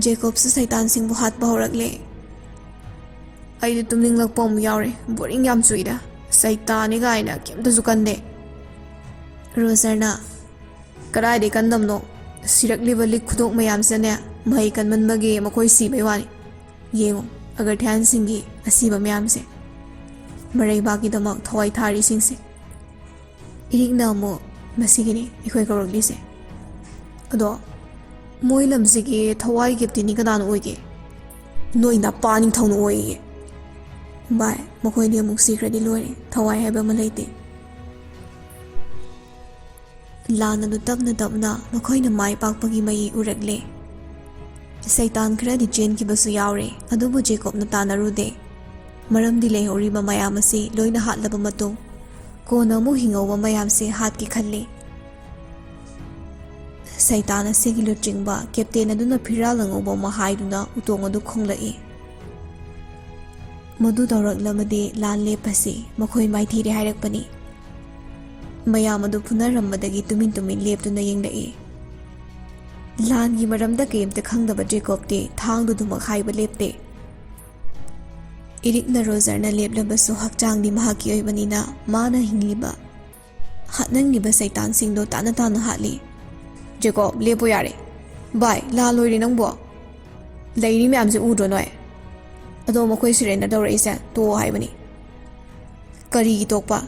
ꯖꯦꯀꯣꯕꯁꯨ ꯁꯩꯇꯥꯟꯁꯤꯡꯕꯨ ꯍꯥꯠꯄ ꯍꯧꯔꯛꯂꯦ ꯑꯩꯗꯤ ꯇꯨꯝꯅꯤꯡꯂꯛꯄ ꯑꯃꯨꯛ ꯌꯥꯎꯔꯦ ꯕꯣꯔꯤꯡ ꯌꯥꯝ ꯆꯨꯏꯗ ꯁꯩꯇꯥꯟꯅꯤ ꯀꯥꯏꯅ ꯀꯩꯝꯇꯁꯨ ꯀꯟꯗꯦ ꯔꯣꯖꯔꯅ ꯀꯗꯥꯏꯗꯩ ꯀꯟꯗꯕꯅꯣ ꯁꯤꯔꯛꯂꯤꯕ ꯂꯤꯛ ꯈꯨꯗꯣꯛ ꯃꯌꯥꯝꯁꯤꯅꯅꯦ ꯃꯍꯩ ꯀꯟꯃꯟꯕꯒꯤ ꯃꯈꯣꯏ ꯁꯤꯕꯩ ꯋꯥꯅꯤ ꯌꯦꯡꯉꯨ ꯑꯒꯔꯊꯤꯌꯥꯟꯁꯤꯡꯒꯤ ꯑꯁꯤꯕ ꯃꯌꯥꯝꯁꯦ ꯃꯔꯩꯕꯥꯛꯀꯤꯗꯃꯛ ꯊꯋꯥꯏ ꯊꯥꯔꯤꯁꯤꯡꯁꯦ ꯏꯔꯤꯛꯅ ꯑꯃꯨꯛ ꯃꯁꯤꯒꯤꯅꯤ ꯑꯩꯈꯣꯏ ꯀꯧꯔꯛꯂꯤꯁꯦ ꯑꯗꯣ ꯃꯣꯏ ꯂꯝꯁꯤꯒꯤ ꯊꯋꯥꯏ ꯀꯦꯞꯇꯦꯟꯅꯤ ꯀꯅꯥꯅ ꯑꯣꯏꯒꯦ ꯅꯣꯏ ꯅꯄꯥ ꯅꯤꯡꯊꯧꯅ ꯑꯣꯏꯌꯦ ꯚꯥꯏ ꯃꯈꯣꯏꯗꯤ ꯑꯃꯨꯛ ꯁꯤꯈ꯭ꯔꯗꯤ ꯂꯣꯏꯔꯦ ꯊꯋꯥꯏ ꯍꯥꯏꯕ ꯑꯃ ꯂꯩꯇꯦ ꯂꯥꯟ ꯑꯗꯨ ꯇꯞꯅ ꯇꯞꯅ ꯃꯈꯣꯏꯅ ꯃꯥꯏ ꯄꯥꯛꯄꯒꯤ ꯃꯌꯤ ꯎꯔꯛꯂꯦ ꯁꯩꯇꯥꯟ ꯈꯔꯗꯤ ꯆꯦꯟꯈꯤꯕꯁꯨ ꯌꯥꯎꯔꯦ ꯑꯗꯨꯕꯨ ꯖꯦꯀꯣꯕꯅ ꯇꯥꯟꯅꯔꯨꯗꯦ ꯃꯔꯝꯗꯤ ꯂꯩꯍꯧꯔꯤꯕ ꯃꯌꯥꯝ ꯑꯁꯤ ꯂꯣꯏꯅ ꯍꯥꯠꯂꯕ ꯃꯇꯨꯡ ꯀꯣꯟꯅ ꯑꯃꯨꯛ ꯍꯤꯡꯍꯧꯕ ꯃꯌꯥꯝꯁꯦ ꯍꯥꯠꯀꯦ ꯈꯜꯂꯤ ꯁꯩꯇꯥꯟ ꯑꯁꯤꯒꯤ ꯂꯨꯆꯤꯡꯕ ꯀꯦꯞꯇꯦꯟ ꯑꯗꯨꯅ ꯐꯤꯔꯥꯜ ꯑꯉꯧꯕ ꯑꯃ ꯍꯥꯏꯗꯨꯅ ꯎꯇꯣꯡ ꯑꯗꯨ ꯈꯣꯡꯂꯛꯏ ꯃꯗꯨ ꯇꯧꯔꯛꯂꯕꯗꯤ ꯂꯥꯟ ꯂꯦꯞꯄꯁꯤ ꯃꯈꯣꯏ ꯃꯥꯏꯊꯤꯔꯦ ꯍꯥꯏꯔꯛꯄꯅꯤ ꯃꯌꯥꯝ ꯑꯗꯨ ꯐꯨꯅꯔꯝꯕꯗꯒꯤ ꯇꯨꯃꯤꯟ ꯇꯨꯃꯤꯟ ꯂꯦꯞꯇꯨꯅ ꯌꯦꯡꯂꯛꯏ ꯂꯥꯟꯒꯤ ꯃꯔꯝꯗ ꯀꯔꯤꯝꯇ ꯈꯪꯗꯕ ꯖꯦꯀꯣꯕꯇꯤ ꯊꯥꯡꯗꯨꯗꯨꯃꯛ ꯍꯥꯏꯕ ꯂꯦꯞꯇꯦ ꯏꯔꯤꯛꯅ ꯔꯣꯖꯔꯅ ꯂꯦꯞꯂꯕꯁꯨ ꯍꯛꯆꯥꯡꯗꯤ ꯃꯍꯥꯛꯀꯤ ꯑꯣꯏꯕꯅꯤꯅ ꯃꯥꯅ ꯍꯤꯡꯂꯤꯕ ꯍꯥꯠꯅꯤꯡꯂꯤꯕ ꯁꯩꯇꯥꯟꯁꯤꯡꯗꯣ ꯇꯥꯅ ꯇꯥꯅ ꯍꯥꯠꯂꯤ ꯖꯦꯀꯣꯕ ꯂꯦꯞꯄꯣ ꯌꯥꯔꯦ ꯚꯥꯏ ꯂꯥꯟ ꯂꯣꯏꯔꯦ ꯅꯪꯕꯣ ꯂꯩꯔꯤ ꯃꯌꯥꯝꯁꯦ ꯎꯗ꯭ꯔꯣ ꯅꯣꯏ ꯑꯗꯣ ꯃꯈꯣꯏ ꯁꯔꯦꯟꯗꯔ ꯇꯧꯔꯛꯏꯁꯦ ꯇꯣꯛꯑꯣ ꯍꯥꯏꯕꯅꯤ ꯀꯔꯤꯒꯤ ꯇꯣꯛꯄ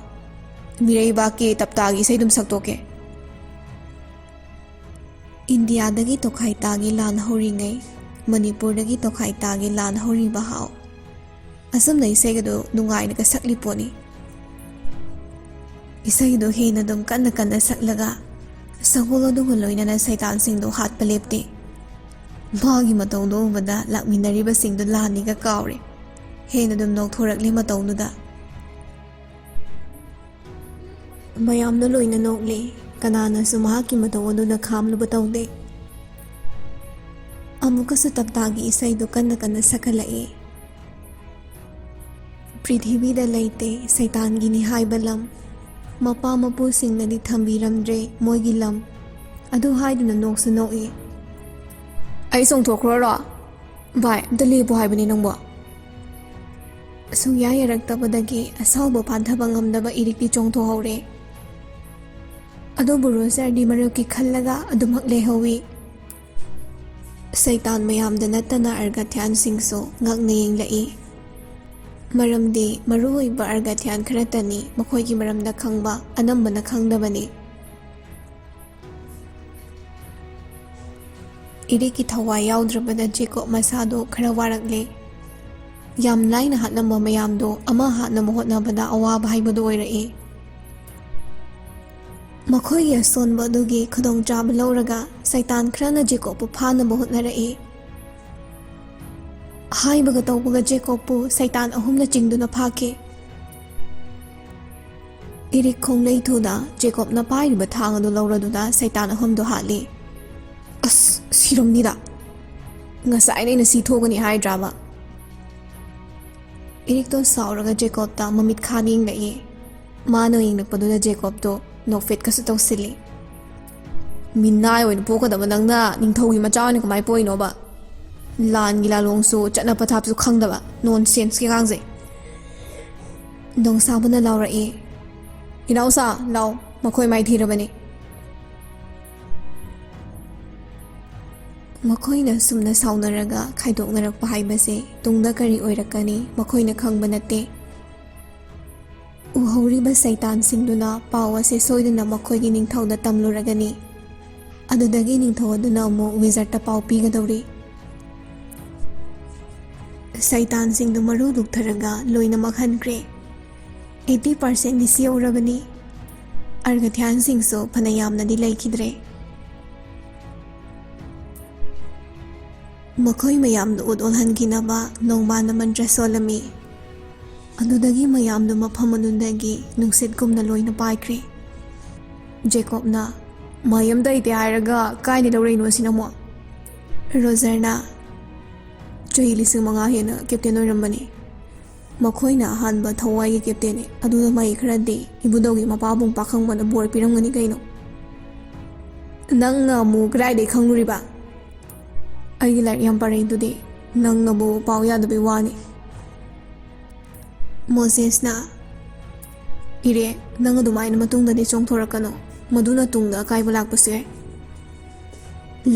ꯃꯤꯔꯩꯕꯥꯛꯀꯤ ꯇꯞꯇꯥꯒꯤ ꯏꯁꯩꯗꯨꯝ ꯁꯛꯇꯣꯛꯀꯦ ꯏꯟꯗꯤꯌꯥꯗꯒꯤ ꯇꯣꯈꯥꯏ ꯇꯥꯒꯤ ꯂꯥꯟ ꯍꯧꯔꯤꯉꯩ ꯃꯅꯤꯄꯨꯔꯗꯒꯤ ꯇꯣꯈꯥꯏ ꯇꯥꯒꯤ ꯂꯥꯟ ꯍꯧꯔꯤꯕ ꯍꯥꯎ ꯑꯁꯨꯝꯅ ꯏꯁꯩꯒꯗꯣ ꯅꯨꯡꯉꯥꯏꯅꯒ ꯁꯛꯂꯤ ꯄꯣꯠꯅꯤ ꯏꯁꯩꯗꯣ ꯍꯦꯟꯅ ꯑꯗꯨꯝ ꯀꯟꯅ ꯀꯟꯅ ꯁꯛꯂꯒ ꯁꯒꯣꯜ ꯑꯗꯨꯒ ꯂꯣꯏꯅꯅ ꯁꯩꯇꯥꯟꯁꯤꯡꯗꯣ ꯍꯥꯠꯄ ꯂꯦꯞꯇꯦ ꯃꯥꯒꯤ ꯃꯇꯧꯗꯣ ꯎꯕꯗ ꯂꯥꯛꯃꯤꯟꯅꯔꯤꯕꯁꯤꯡꯗꯣ ꯂꯥꯟꯅꯤꯒ ꯀꯥꯎꯔꯦ ꯍꯦꯟꯅ ꯑꯗꯨꯝ ꯅꯣꯛꯊꯣꯔꯛꯂꯤ ꯃꯇꯧꯗꯨꯗ ꯃꯌꯥꯝꯅ ꯂꯣꯏꯅ ꯅꯣꯛꯂꯤ ꯀꯅꯥꯅꯁꯨ ꯃꯍꯥꯛꯀꯤ ꯃꯇꯧ ꯑꯗꯨꯗ ꯈꯥꯝꯂꯨꯕ ꯇꯧꯗꯦ ꯑꯃꯨꯛꯀꯁꯨ ꯇꯞꯇꯥꯒꯤ ꯏꯁꯩꯗꯣ ꯀꯟꯅ ꯀꯟꯅ ꯁꯛꯍꯜꯂꯛꯏ ꯄ꯭ꯔꯤꯊꯤꯕꯤꯗ ꯂꯩꯇꯦ ꯁꯩꯇꯥꯟꯒꯤꯅꯤ ꯍꯥꯏꯕ ꯂꯝ ꯃꯄꯥ ꯃꯄꯨꯁꯤꯡꯅꯗꯤ ꯊꯝꯕꯤꯔꯝꯗ꯭ꯔꯦ ꯃꯣꯏꯒꯤ ꯂꯝ ꯑꯗꯨ ꯍꯥꯏꯗꯨꯅ ꯅꯣꯛꯁꯨ ꯅꯣꯛꯏ ꯑꯩ ꯆꯣꯡꯊꯣꯛꯈ꯭ꯔꯣꯔꯣ ꯚꯥꯏ ꯑꯝꯇ ꯂꯦꯞꯄꯣ ꯍꯥꯏꯕꯅꯤ ꯅꯪꯕꯣ ꯁꯨꯡꯌꯥ ꯌꯥꯔꯛꯇꯕꯗꯒꯤ ꯑꯁꯥꯎꯕ ꯐꯥꯟꯊꯕ ꯉꯝꯗꯕ ꯏꯔꯤꯛꯇꯤ ꯆꯣꯡꯊꯣꯛꯍꯧꯔꯦ ꯑꯗꯨꯕꯨ ꯔꯣꯖꯔꯗꯤ ꯃꯔꯨꯞꯀꯤ ꯈꯜꯂꯒ ꯑꯗꯨꯃꯛ ꯂꯩꯍꯧꯏ ꯁꯩꯇꯥꯟ ꯃꯌꯥꯝꯗ ꯅꯠꯇꯅ ꯑꯔꯒꯊꯤꯌꯥꯟꯁꯤꯡꯁꯨ ꯉꯛꯅ ꯌꯦꯡꯂꯛꯏ ꯃꯔꯝꯗꯤ ꯃꯔꯨꯑꯣꯏꯕ ꯑꯔꯒꯊꯤꯌꯥꯟ ꯈꯔꯇꯅꯤ ꯃꯈꯣꯏꯒꯤ ꯃꯔꯝꯗ ꯈꯪꯕ ꯑꯅꯝꯕꯅ ꯈꯪꯗꯕꯅꯤ ꯏꯔꯤꯛꯀꯤ ꯊꯋꯥꯏ ꯌꯥꯎꯗ꯭ꯔꯕꯗ ꯖꯦꯀꯣꯕ ꯃꯁꯥꯗꯣ ꯈꯔ ꯋꯥꯔꯛꯂꯦ ꯌꯥꯝ ꯂꯥꯏꯅ ꯍꯥꯠꯂꯝꯕ ꯃꯌꯥꯝꯗꯣ ꯑꯃ ꯍꯥꯠꯅꯕ ꯍꯣꯠꯅꯕꯗ ꯑꯋꯥꯕ ꯍꯥꯏꯕꯗꯨ ꯑꯣꯏꯔꯛꯏ ꯃꯈꯣꯏꯒꯤ ꯑꯁꯣꯟꯕ ꯑꯗꯨꯒꯤ ꯈꯨꯗꯣꯡꯆꯥꯕ ꯂꯧꯔꯒ ꯁꯩꯇꯥꯟ ꯈꯔꯅ ꯖꯦꯀꯣꯕꯄꯨ ꯐꯥꯅꯕ ꯍꯣꯠꯅꯔꯛꯏ ꯍꯥꯏꯕꯒ ꯇꯧꯕꯒ ꯖꯦꯀꯣꯕꯄꯨ ꯁꯩꯇꯥꯟ ꯑꯍꯨꯝꯅ ꯆꯤꯡꯗꯨꯅ ꯐꯥꯈꯤ ꯏꯔꯤꯛ ꯈꯣꯡꯂꯩ ꯊꯨꯅ ꯖꯦꯀꯣꯕꯅ ꯄꯥꯏꯔꯤꯕ ꯊꯥꯡ ꯑꯗꯨ ꯂꯧꯔꯗꯨꯅ ꯁꯩꯇꯥꯟ ꯑꯍꯨꯝꯗꯣ ꯍꯥꯠꯂꯤ ꯑꯁ ꯁꯤꯔꯝꯅꯤꯗ ꯉꯁꯥꯏꯅ ꯑꯩꯅ ꯁꯤ ꯊꯣꯛꯒꯅꯤ ꯍꯥꯏꯗ꯭ꯔꯥꯕ ꯏꯔꯤꯛꯇꯣ ꯁꯥꯎꯔꯒ ꯖꯦꯀꯣꯕꯇ ꯃꯃꯤꯠ ꯈꯥꯅ ꯌꯦꯡꯂꯛꯏ ꯃꯥꯅ ꯌꯦꯡꯂꯛꯄꯗꯨꯗ ꯖꯦꯀꯣꯕꯇꯣ ꯅꯣꯛꯐꯦꯠꯀꯁꯨ ꯇꯧꯁꯤꯜꯂꯤ ꯃꯤꯅꯥꯏ ꯑꯣꯏꯅ ꯄꯣꯛꯀꯗꯕ ꯅꯪꯅ ꯅꯤꯡꯊꯧꯒꯤ ꯃꯆꯥ ꯑꯣꯏꯅ ꯀꯃꯥꯏꯅ ꯄꯣꯛꯏꯅꯣꯕ ꯂꯥꯟꯒꯤ ꯂꯥꯂꯣꯡꯁꯨ ꯆꯠꯅ ꯄꯊꯥꯞꯁꯨ ꯈꯪꯗꯕ ꯅꯣꯟꯁꯦꯟꯁꯀꯤ ꯑꯉꯥꯡꯁꯦ ꯅꯣꯡꯁꯥꯕꯅ ꯂꯥꯎꯔꯛꯏ ꯏꯅꯥꯎꯁꯥ ꯂꯥꯎ ꯃꯈꯣꯏ ꯃꯥꯏꯊꯤꯔꯕꯅꯤ ꯃꯈꯣꯏꯅ ꯁꯨꯝꯅ ꯁꯥꯎꯅꯔꯒ ꯈꯥꯏꯗꯣꯛꯅꯔꯛꯄ ꯍꯥꯏꯕꯁꯦ ꯇꯨꯡꯗ ꯀꯔꯤ ꯑꯣꯏꯔꯛꯀꯅꯤ ꯃꯈꯣꯏꯅ ꯈꯪꯕ ꯅꯠꯇꯦ ꯎꯍꯧꯔꯤꯕ ꯁꯩꯇꯥꯟꯁꯤꯡꯗꯨꯅ ꯄꯥꯎ ꯑꯁꯤ ꯁꯣꯏꯗꯅ ꯃꯈꯣꯏꯒꯤ ꯅꯤꯡꯊꯧꯗ ꯇꯝꯂꯨꯔꯒꯅꯤ ꯑꯗꯨꯗꯒꯤ ꯅꯤꯡꯊꯧ ꯑꯗꯨꯅ ꯑꯃꯨꯛ ꯋꯤꯖꯥꯔꯗꯇ ꯄꯥꯎ ꯄꯤꯒꯗꯧꯔꯤ ꯁꯩꯇꯥꯟꯁꯤꯡꯗꯨ ꯃꯔꯨ ꯂꯨꯛꯊꯔꯒ ꯂꯣꯏꯅꯃꯛ ꯍꯟꯈ꯭ꯔꯦ 80% ꯅꯤꯁꯤ ꯌꯧꯔꯕꯅꯤ ꯑꯔꯒꯊ꯭ꯌꯥꯟꯁꯤꯡꯁꯨ ꯐꯅ ꯌꯥꯝꯅꯗꯤ ꯂꯩꯈꯤꯗ꯭ꯔꯦ ꯃꯈꯣꯏ ꯃꯌꯥꯝꯗꯨ ꯎꯠꯑꯣꯜꯍꯟꯈꯤꯅꯕ ꯅꯣꯡꯃꯥꯟꯅ ꯃꯟꯇ꯭ꯔ ꯁꯣꯜꯂꯝꯃꯤ ꯑꯗꯨꯗꯒꯤ ꯃꯌꯥꯝꯗꯨ ꯃꯐꯝ ꯑꯗꯨꯗꯒꯤ ꯅꯨꯡꯁꯤꯠꯀꯨꯝꯅ ꯂꯣꯏꯅ ꯄꯥꯏꯈ꯭ꯔꯦ ꯖꯦꯀꯣꯕꯅ ꯃꯌꯥꯝꯗ ꯏꯇꯦ ꯍꯥꯏꯔꯒ ꯀꯥꯏꯗ ꯂꯧꯔꯛꯏꯅꯣ ꯁꯤꯅ ꯑꯃꯨꯛ ꯔꯣꯖꯔꯅ ꯆꯍꯤ 5,000 ꯍꯦꯟꯅ ꯀꯦꯞꯇꯦꯟ ꯑꯣꯏꯔꯝꯕꯅꯤ ꯃꯈꯣꯏꯅ ꯑꯍꯥꯟꯕ ꯊꯋꯥꯏꯒꯤ ꯀꯦꯞꯇꯦꯟꯅꯤ ꯑꯗꯨꯗ ꯃꯩ ꯈꯔꯗꯤ ꯏꯕꯨꯙꯧꯒꯤ ꯃꯄꯥꯕꯨꯡ ꯄꯥꯈꯪꯕꯅ ꯕꯣꯔ ꯄꯤꯔꯝꯒꯅꯤ ꯀꯩꯅꯣ ꯅꯪꯅ ꯑꯃꯨꯛ ꯀꯗꯥꯏꯗꯒꯤ ꯈꯪꯂꯨꯔꯤꯕ ꯑꯩꯒꯤ ꯂꯥꯏꯔꯤꯛ ꯌꯥꯝ ꯄꯥꯔꯛꯏꯗꯨꯗꯤ ꯅꯪꯅꯕꯨ ꯄꯥꯎ ꯌꯥꯗꯕꯩ ꯋꯥꯅꯤ ꯃꯣꯖꯦꯁꯅ ꯏꯔꯦ ꯅꯪ ꯑꯗꯨꯃꯥꯏꯅ ꯃꯇꯨꯡꯗꯗꯤ ꯆꯣꯡꯊꯣꯔꯛꯀꯅꯣ ꯃꯗꯨꯅ ꯇꯨꯡꯗ ꯑꯀꯥꯏꯕ ꯂꯥꯛꯄꯁꯨ ꯌꯥꯏ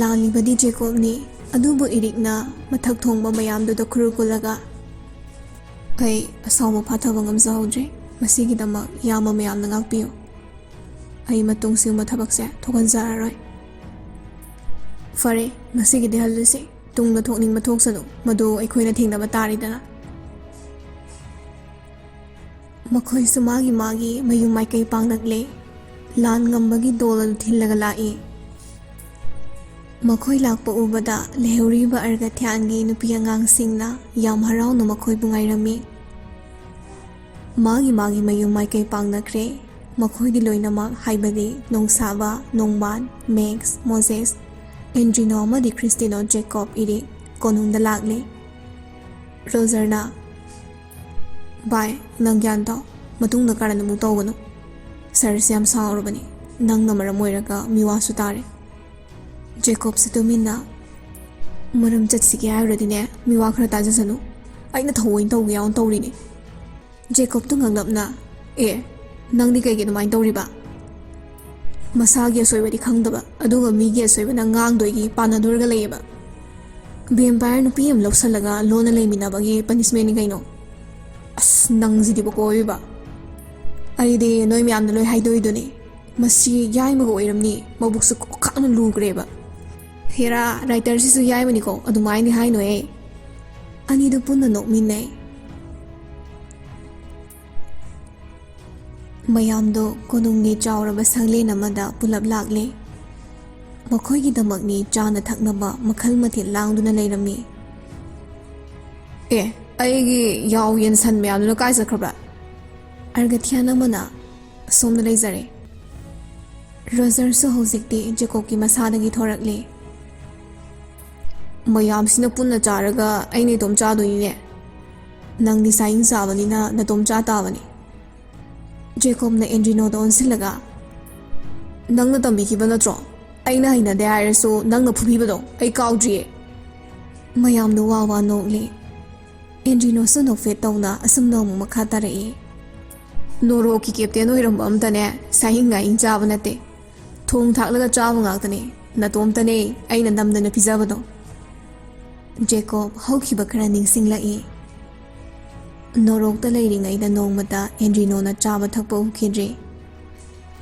ꯂꯥꯜꯂꯤꯕꯗꯤ ꯖꯦꯀꯣꯕꯅꯤ ꯑꯗꯨꯕꯨ ꯏꯔꯤꯛꯅ ꯃꯊꯛ ꯊꯣꯡꯕ ꯃꯌꯥꯝꯗꯨꯗ ꯈꯨꯔꯨ ꯀꯨꯜꯂꯒ ꯑꯩ ꯑꯁꯥꯎꯕ ꯐꯥꯊꯕ ꯉꯝꯖꯍꯧꯗ꯭ꯔꯦ ꯃꯁꯤꯒꯤꯗꯃꯛ ꯏꯌꯥꯝꯕ ꯃꯌꯥꯝꯅ ꯉꯥꯛꯄꯤꯌꯨ ꯑꯩ ꯃꯇꯨꯡ ꯁꯤꯒꯨꯝꯕ ꯊꯕꯛꯁꯦ ꯊꯣꯛꯍꯟꯖꯔꯔꯣꯏ ꯐꯔꯦ ꯉꯁꯤꯒꯤꯗꯤ ꯍꯜꯂꯁꯤ ꯇꯨꯡꯗ ꯊꯣꯛꯅꯤꯡꯕ ꯊꯣꯛꯁꯅꯨ ꯃꯗꯨ ꯑꯩꯈꯣꯏꯅ ꯊꯦꯡꯅꯕ ꯇꯥꯔꯤꯗꯅ ꯃꯈꯣꯏꯁꯨ ꯃꯥꯒꯤ ꯃꯌꯨꯝ ꯃꯥꯏꯀꯩ ꯄꯥꯡꯂꯛꯂꯦ ꯂꯥꯟ ꯉꯝꯕꯒꯤ ꯗꯣꯜ ꯑꯗꯨ ꯊꯤꯜꯂꯒ ꯂꯥꯛꯏ ꯃꯈꯣꯏ ꯂꯥꯛꯄ ꯎꯕꯗ ꯂꯩꯍꯧꯔꯤꯕ ꯑꯔꯒꯊ꯭ꯌꯥꯟꯒꯤ ꯅꯨꯄꯤ ꯑꯉꯥꯡꯁꯤꯡꯅ ꯌꯥꯝ ꯍꯔꯥꯎꯅ ꯃꯈꯣꯏꯕꯨ ꯉꯥꯏꯔꯝꯃꯤ ꯃꯥꯒꯤ ꯃꯌꯨꯝ ꯃꯥꯏꯀꯩ ꯄꯥꯡꯅꯈ꯭ꯔꯦ ꯃꯈꯣꯏꯗꯤ ꯂꯣꯏꯅꯃꯛ ꯍꯥꯏꯕꯗꯤ ꯅꯣꯡꯁꯥꯕ ꯅꯣꯡꯕꯥꯟ ꯃꯦꯛꯁ ꯃꯣꯖꯦꯁ ꯑꯦꯟꯗ꯭ꯔꯤꯅꯣ ꯑꯃꯗꯤ ꯈ꯭ꯔꯤꯁꯇꯤꯅꯣ ꯖꯦꯀꯣꯕ ꯏꯔꯤꯛ ꯀꯣꯅꯨꯡꯗ ꯂꯥꯛꯂꯦ ꯔꯣꯖꯔꯅ ꯚꯥꯏ ꯅꯪ ꯒ꯭ꯌꯥꯟ ꯇꯥꯎ ꯃꯇꯨꯡꯗ ꯀꯥꯔꯟ ꯑꯃꯨꯛ ꯇꯧꯒꯅꯨ ꯁꯔꯁꯦ ꯌꯥꯝ ꯁꯥꯎꯔꯕꯅꯤ ꯅꯪꯅ ꯃꯔꯝ ꯑꯣꯏꯔꯒ ꯃꯤꯋꯥꯁꯨ ꯇꯥꯔꯦ ꯖꯦꯀꯣꯕꯁꯨ ꯇꯨꯃꯤꯟꯅ ꯃꯔꯝ ꯆꯠꯁꯤꯒꯦ ꯍꯥꯏꯔꯨꯔꯗꯤꯅꯦ ꯃꯤꯋꯥ ꯈꯔ ꯇꯥꯖꯁꯅꯨ ꯑꯩꯅ ꯊꯑꯣꯏꯅ ꯇꯧꯒꯦ ꯌꯥꯎꯅ ꯇꯧꯔꯤꯅꯤ ꯖꯦꯀꯣꯕꯇꯨ ꯉꯛꯂꯞꯅ ꯅꯪꯗꯤ ꯀꯩꯒꯤ ꯑꯗꯨꯃꯥꯏꯅ ꯇꯧꯔꯤꯕ ꯃꯁꯥꯒꯤ ꯑꯁꯣꯏꯕꯗꯤ ꯈꯪꯗꯕ ꯑꯗꯨꯒ ꯃꯤꯒꯤ ꯑꯁꯣꯏꯕꯅ ꯉꯥꯡꯗꯣꯏꯒꯤ ꯄꯥꯟꯅꯗꯣꯔꯒ ꯂꯩꯌꯦꯕ ꯚꯦꯝꯄꯥꯌꯔ ꯅꯨꯄꯤ ꯑꯃ ꯂꯧꯁꯜꯂꯒ ꯂꯣꯟꯅ ꯂꯩꯃꯤꯟꯅꯕꯒꯤ ꯄꯅꯤꯁꯃꯦꯟꯅꯤ ꯀꯩꯅꯣ ꯑꯁ ꯅꯪꯁꯤꯗꯤꯕ ꯀꯣꯏꯕ ꯑꯩꯗꯤ ꯅꯣꯏ ꯃꯌꯥꯝꯅ ꯂꯣꯏ ꯍꯥꯏꯗꯣꯏꯗꯨꯅꯤ ꯃꯁꯤ ꯌꯥꯏꯃꯒ ꯑꯣꯏꯔꯝꯅꯤ ꯃꯕꯨꯛꯁꯨ ꯀꯣꯛꯈꯥꯛꯅ ꯂꯨꯈ꯭ꯔꯦꯕ ꯍꯦꯔꯥ ꯔꯥꯏꯇꯔꯁꯤꯁꯨ ꯌꯥꯏꯃꯅꯤꯀꯣ ꯑꯗꯨꯃꯥꯏꯅ ꯍꯥꯏꯅꯣꯍꯦ ꯑꯅꯤꯗꯨ ꯄꯨꯟꯅ ꯅꯣꯛꯃꯤꯟꯅꯩ ꯃꯌꯥꯝꯗꯣ ꯀꯣꯅꯨꯡꯒꯤ ꯆꯥꯎꯔꯕ ꯁꯪꯂꯦꯟ ꯑꯃꯗ ꯄꯨꯂꯞ ꯂꯥꯛꯂꯦ ꯃꯈꯣꯏꯒꯤꯗꯃꯛꯅꯤ ꯆꯥꯅ ꯊꯛꯅꯕ ꯃꯈꯜ ꯃꯊꯦꯜ ꯂꯥꯡꯗꯨꯅ ꯂꯩꯔꯝꯃꯤ ꯑꯩꯒꯤ ꯌꯥꯎ ꯌꯦꯟ ꯁꯟ ꯃꯌꯥꯝꯗꯨꯅ ꯀꯥꯏ ꯆꯠꯈ꯭ꯔꯕ꯭ꯔꯥ ꯑꯔꯒꯊ꯭ꯌꯥꯟ ꯑꯃꯅ ꯑꯁꯣꯝꯗ ꯂꯩꯖꯔꯦ ꯔꯣꯖꯔꯁꯨ ꯍꯧꯖꯤꯛꯇꯤ ꯖꯦꯀꯣꯕꯀꯤ ꯃꯁꯥꯗꯒꯤ ꯊꯣꯔꯛꯂꯦ ꯃꯌꯥꯝꯁꯤꯅ ꯄꯨꯟꯅ ꯆꯥꯔꯒ ꯑꯩꯅ ꯏꯇꯣꯝ ꯆꯥꯗꯣꯏꯅꯤꯅꯦ ꯅꯪꯗꯤ ꯁꯥꯏꯟ ꯆꯥꯕꯅꯤꯅ ꯅꯇꯣꯝ ꯆꯥ ꯇꯥꯕꯅꯤ ꯖꯦꯀꯣꯕꯅ ꯑꯦꯟꯗ꯭ꯔꯤꯅꯣꯗ ꯑꯣꯟꯁꯤꯜꯂꯒ ꯅꯪꯅ ꯇꯝꯕꯤꯈꯤꯕ ꯅꯠꯇ꯭ꯔꯣ ꯑꯩꯅ ꯍꯩꯅꯗꯦ ꯍꯥꯏꯔꯁꯨ ꯅꯪꯅ ꯐꯨꯕꯤꯕꯗꯣ ꯑꯩ ꯀꯥꯎꯗ꯭ꯔꯤꯌꯦ ꯃꯌꯥꯝꯗꯣ ꯋꯥ ꯅꯣꯛꯂꯦ ꯑꯦꯟꯗ꯭ꯔꯤꯅꯣꯁꯨ ꯅꯣꯛꯐꯦꯠ ꯇꯧꯅ ꯑꯁꯨꯝꯅ ꯑꯃꯨꯛ ꯃꯈꯥ ꯇꯥꯔꯛꯏ ꯅꯣꯔꯣꯛꯀꯤ ꯀꯦꯞꯇꯦꯟ ꯑꯣꯏꯔꯝꯕ ꯑꯝꯇꯅꯦ ꯁꯥꯍꯤꯡ ꯉꯥꯍꯤꯡ ꯆꯥꯕ ꯅꯠꯇꯦ ꯊꯣꯡ ꯊꯥꯛꯂꯒ ꯆꯥꯕ ꯉꯥꯛꯇꯅꯦ ꯅꯇꯣꯝꯇꯅꯦ ꯑꯩꯅ ꯅꯝꯗꯅ ꯄꯤꯖꯕꯗꯣ ꯖꯦꯀꯣꯕ ꯍꯧꯈꯤꯕ ꯈꯔ ꯅꯤꯡꯁꯤꯡꯂꯛꯏ ꯅꯣꯔꯣꯛꯇ ꯂꯩꯔꯤꯉꯩꯗ ꯅꯣꯡꯃꯇ ꯑꯦꯟꯗ꯭ꯔꯤꯅꯣꯅ ꯆꯥꯕ ꯊꯛꯄ ꯎꯈꯤꯗ꯭ꯔꯤ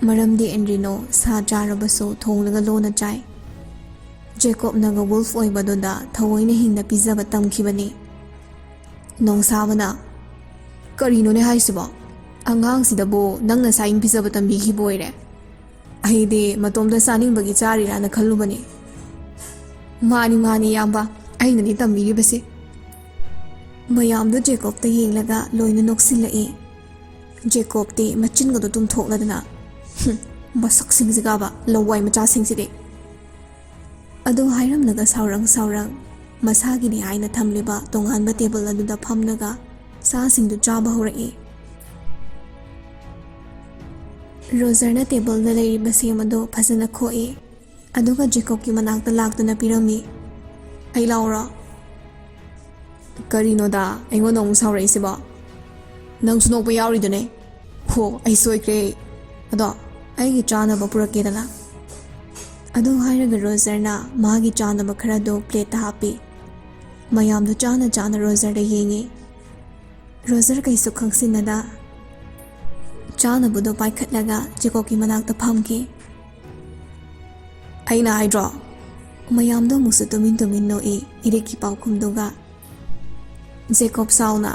ꯃꯔꯝꯗꯤ ꯑꯦꯟꯗ꯭ꯔꯤꯅꯣ ꯁꯥ ꯆꯥꯔꯕꯁꯨ ꯊꯣꯡꯂꯒ ꯂꯣꯟꯅ ꯆꯥꯏ ꯖꯦꯀꯣꯕꯅꯒ ꯋꯨꯜꯐ ꯑꯣꯏꯕꯗꯨꯗ ꯊꯑꯣꯏꯅ ꯍꯤꯡꯅ ꯄꯤꯖꯕ ꯇꯝꯈꯤꯕꯅꯤ ꯅꯣꯡꯁꯥꯕꯅ ꯀꯔꯤꯅꯣꯅꯦ ꯍꯥꯏꯁꯤꯕꯣ ꯑꯉꯥꯡꯁꯤꯗꯕꯨ ꯅꯪꯅ ꯁꯥꯏꯟ ꯄꯤꯖꯕ ꯇꯝꯕꯤꯈꯤꯕ ꯑꯣꯏꯔꯦ ꯑꯩꯗꯤ ꯃꯇꯣꯝꯇ ꯆꯥꯅꯤꯡꯕꯒꯤ ꯆꯥꯔꯤꯔꯥꯅ ꯈꯜꯂꯨꯕꯅꯤ ꯃꯥꯅꯤ ꯏꯌꯥꯝꯕ ꯑꯩꯅꯅꯤ ꯇꯝꯕꯤꯔꯤꯕꯁꯤ ꯃꯌꯥꯝꯗꯣ ꯖꯦꯀꯣꯕꯇ ꯌꯦꯡꯂꯒ ꯂꯣꯏꯅ ꯅꯣꯛꯁꯤꯜꯂꯛꯏ ꯖꯦꯀꯣꯕꯇꯤ ꯃꯆꯤꯟꯒꯗꯣ ꯇꯨꯝꯊꯣꯛꯂꯗꯅ ꯃꯁꯛꯁꯤꯡꯁꯤꯒꯕ ꯂꯋꯥꯏ ꯃꯆꯥꯁꯤꯡꯁꯤꯗꯤ ꯑꯗꯨ ꯍꯥꯏꯔꯝꯂꯒ ꯁꯥꯎꯔꯪ ꯃꯁꯥꯒꯤꯅꯤ ꯍꯥꯏꯅ ꯊꯝꯂꯤꯕ ꯇꯣꯉꯥꯟꯕ ꯇꯦꯕꯜ ꯑꯗꯨꯗ ꯐꯝꯂꯒ ꯁꯥꯁꯤꯡꯗꯨ ꯆꯥꯕ ꯍꯧꯔꯛꯏ ꯔꯣꯖꯔꯅ ꯇꯦꯕꯜꯗ ꯂꯩꯔꯤꯕ ꯁꯦꯝ ꯑꯗꯨ ꯐꯖꯅ ꯈꯣꯛꯏ ꯑꯗꯨꯒ ꯖꯦꯀꯣꯕꯀꯤ ꯃꯅꯥꯛꯇ ꯂꯥꯛꯇꯨꯅ ꯄꯤꯔꯝꯃꯤ ꯑꯩ ꯂꯥꯎꯔꯣ ꯀꯔꯤꯅꯣꯗ ꯑꯩꯉꯣꯟꯗ ꯑꯃꯨꯛ ꯁꯥꯎꯔꯛꯏꯁꯤꯕꯣ ꯅꯪꯁꯨ ꯅꯣꯛꯄ ꯌꯥꯎꯔꯤꯗꯨꯅꯦ ꯍꯣ ꯑꯩ ꯁꯣꯏꯈ꯭ꯔꯦ ꯑꯗꯣ ꯑꯩꯒꯤ ꯆꯥꯅꯕ ꯄꯨꯔꯛꯀꯦꯗꯅ ꯑꯗꯨ ꯍꯥꯏꯔꯒ ꯔꯣꯖꯔꯅ ꯃꯥꯒꯤ ꯆꯥꯅꯕ ꯈꯔꯗꯣ ꯄ꯭ꯂꯦꯠꯇ ꯍꯥꯞꯄꯤ ꯃꯌꯥꯝꯗꯣ ꯆꯥꯅ ꯆꯥꯅ ꯔꯣꯖꯔꯗ ꯌꯦꯡꯉꯤ ꯔꯣꯖꯔ ꯀꯩꯁꯨ ꯈꯪꯁꯤꯟꯅꯗ ꯆꯥꯅꯕꯗꯣ ꯄꯥꯏꯈꯠꯂꯒ ꯖꯦꯀꯣꯕꯀꯤ ꯃꯅꯥꯛꯇ ꯐꯝꯈꯤ ꯑꯩꯅ ꯍꯥꯏꯗ꯭ꯔꯣ ꯃꯌꯥꯝꯗꯣ ꯑꯃꯨꯛꯁꯨ ꯇꯨꯃꯤꯟ ꯇꯨꯃꯤꯟ ꯅꯣꯛꯏ ꯏꯔꯤꯛꯀꯤ ꯄꯥꯎꯈꯨꯝꯗꯨꯒ ꯖꯦꯀꯣꯕ ꯁꯥꯎꯅ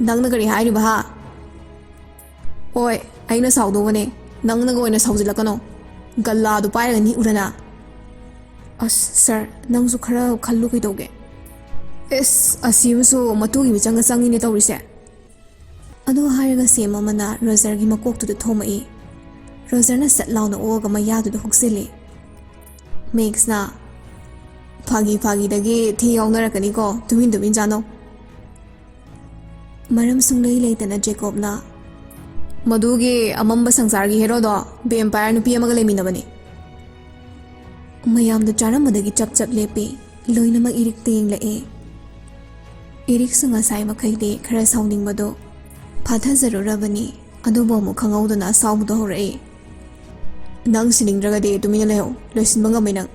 ꯅꯪꯅ ꯀꯔꯤ ꯍꯥꯏꯔꯤꯕ ꯍꯥ ꯍꯣꯏ ꯑꯩꯅ ꯁꯥꯎꯗꯧꯕꯅꯦ ꯅꯪꯅꯒ ꯑꯣꯏꯅ ꯁꯥꯎꯖꯤꯜꯂꯛꯀꯅꯣ ꯒꯜꯂꯥꯗꯨ ꯄꯥꯏꯔꯒ ꯅꯤꯛꯎꯔꯅ ꯑꯁ ꯁꯥꯔ ꯅꯪꯁꯨ ꯈꯔ ꯈꯜꯂꯨ ꯀꯩꯗꯧꯒꯦ ꯑꯦꯁ ꯑꯁꯤꯕꯨꯁꯨ ꯃꯇꯨꯒꯤ ꯃꯤꯆꯪꯒ ꯆꯪꯉꯤꯅꯦ ꯇꯧꯔꯤꯁꯦ ꯑꯗꯨ ꯍꯥꯏꯔꯒ ꯁꯦꯝ ꯑꯃꯅ ꯔꯣꯖꯔꯒꯤ ꯃꯀꯣꯛꯇꯨꯗ ꯊꯣꯝꯃꯛꯏ ꯔꯣꯖꯔꯅ ꯁꯠ ꯂꯥꯎꯅ ꯑꯣꯛꯑꯒ ꯃꯌꯥꯗꯨꯗ ꯍꯨꯛꯆꯤꯜꯂꯤ ꯃꯦꯛꯁꯅ ꯐꯥꯒꯤꯗꯒꯤ ꯊꯤ ꯌꯥꯎꯅꯔꯛꯀꯅꯤꯀꯣ ꯇꯨꯃꯤꯟ ꯇꯨꯃꯤꯟ ꯆꯥꯅꯧ ꯃꯔꯝ ꯁꯨꯡꯂꯩ ꯂꯩꯇꯅ ꯖꯦꯀꯣꯕꯅ ꯃꯗꯨꯒꯤ ꯑꯃꯝꯕ ꯁꯪꯁꯥꯔꯒꯤ ꯍꯦꯔꯣꯗꯣ ꯚꯦꯝꯄꯥꯌꯔ ꯅꯨꯄꯤ ꯑꯃꯒ ꯂꯩꯃꯤꯟꯅꯕꯅꯤ ꯃꯌꯥꯝꯗꯣ ꯆꯥꯔꯝꯕꯗꯒꯤ ꯆꯞ ꯆꯞ ꯂꯦꯞꯄꯤ ꯂꯣꯏꯅꯃꯛ ꯏꯔꯤꯛꯇ ꯌꯦꯡꯂꯛꯏ ꯏꯔꯤꯛꯁꯨ ꯉꯁꯥꯏ ꯃꯈꯩꯗꯤ ꯈꯔ ꯁꯥꯎꯅꯤꯡꯕꯗꯣ ꯐꯥꯊꯖꯔꯨꯔꯕꯅꯤ ꯑꯗꯨꯕꯨ ꯑꯃꯨꯛ ꯈꯪꯍꯧꯗꯅ ꯑꯁꯥꯎꯕꯗꯣ ꯍꯧꯔꯛꯏ ꯅꯪ ꯁꯤꯅꯤꯡꯗ꯭ꯔꯒꯗꯤ ꯇꯨꯃꯤꯟꯅ ꯂꯩꯍꯧ ꯂꯣꯏꯁꯤꯟꯕ ꯉꯝꯃꯤ ꯅꯪ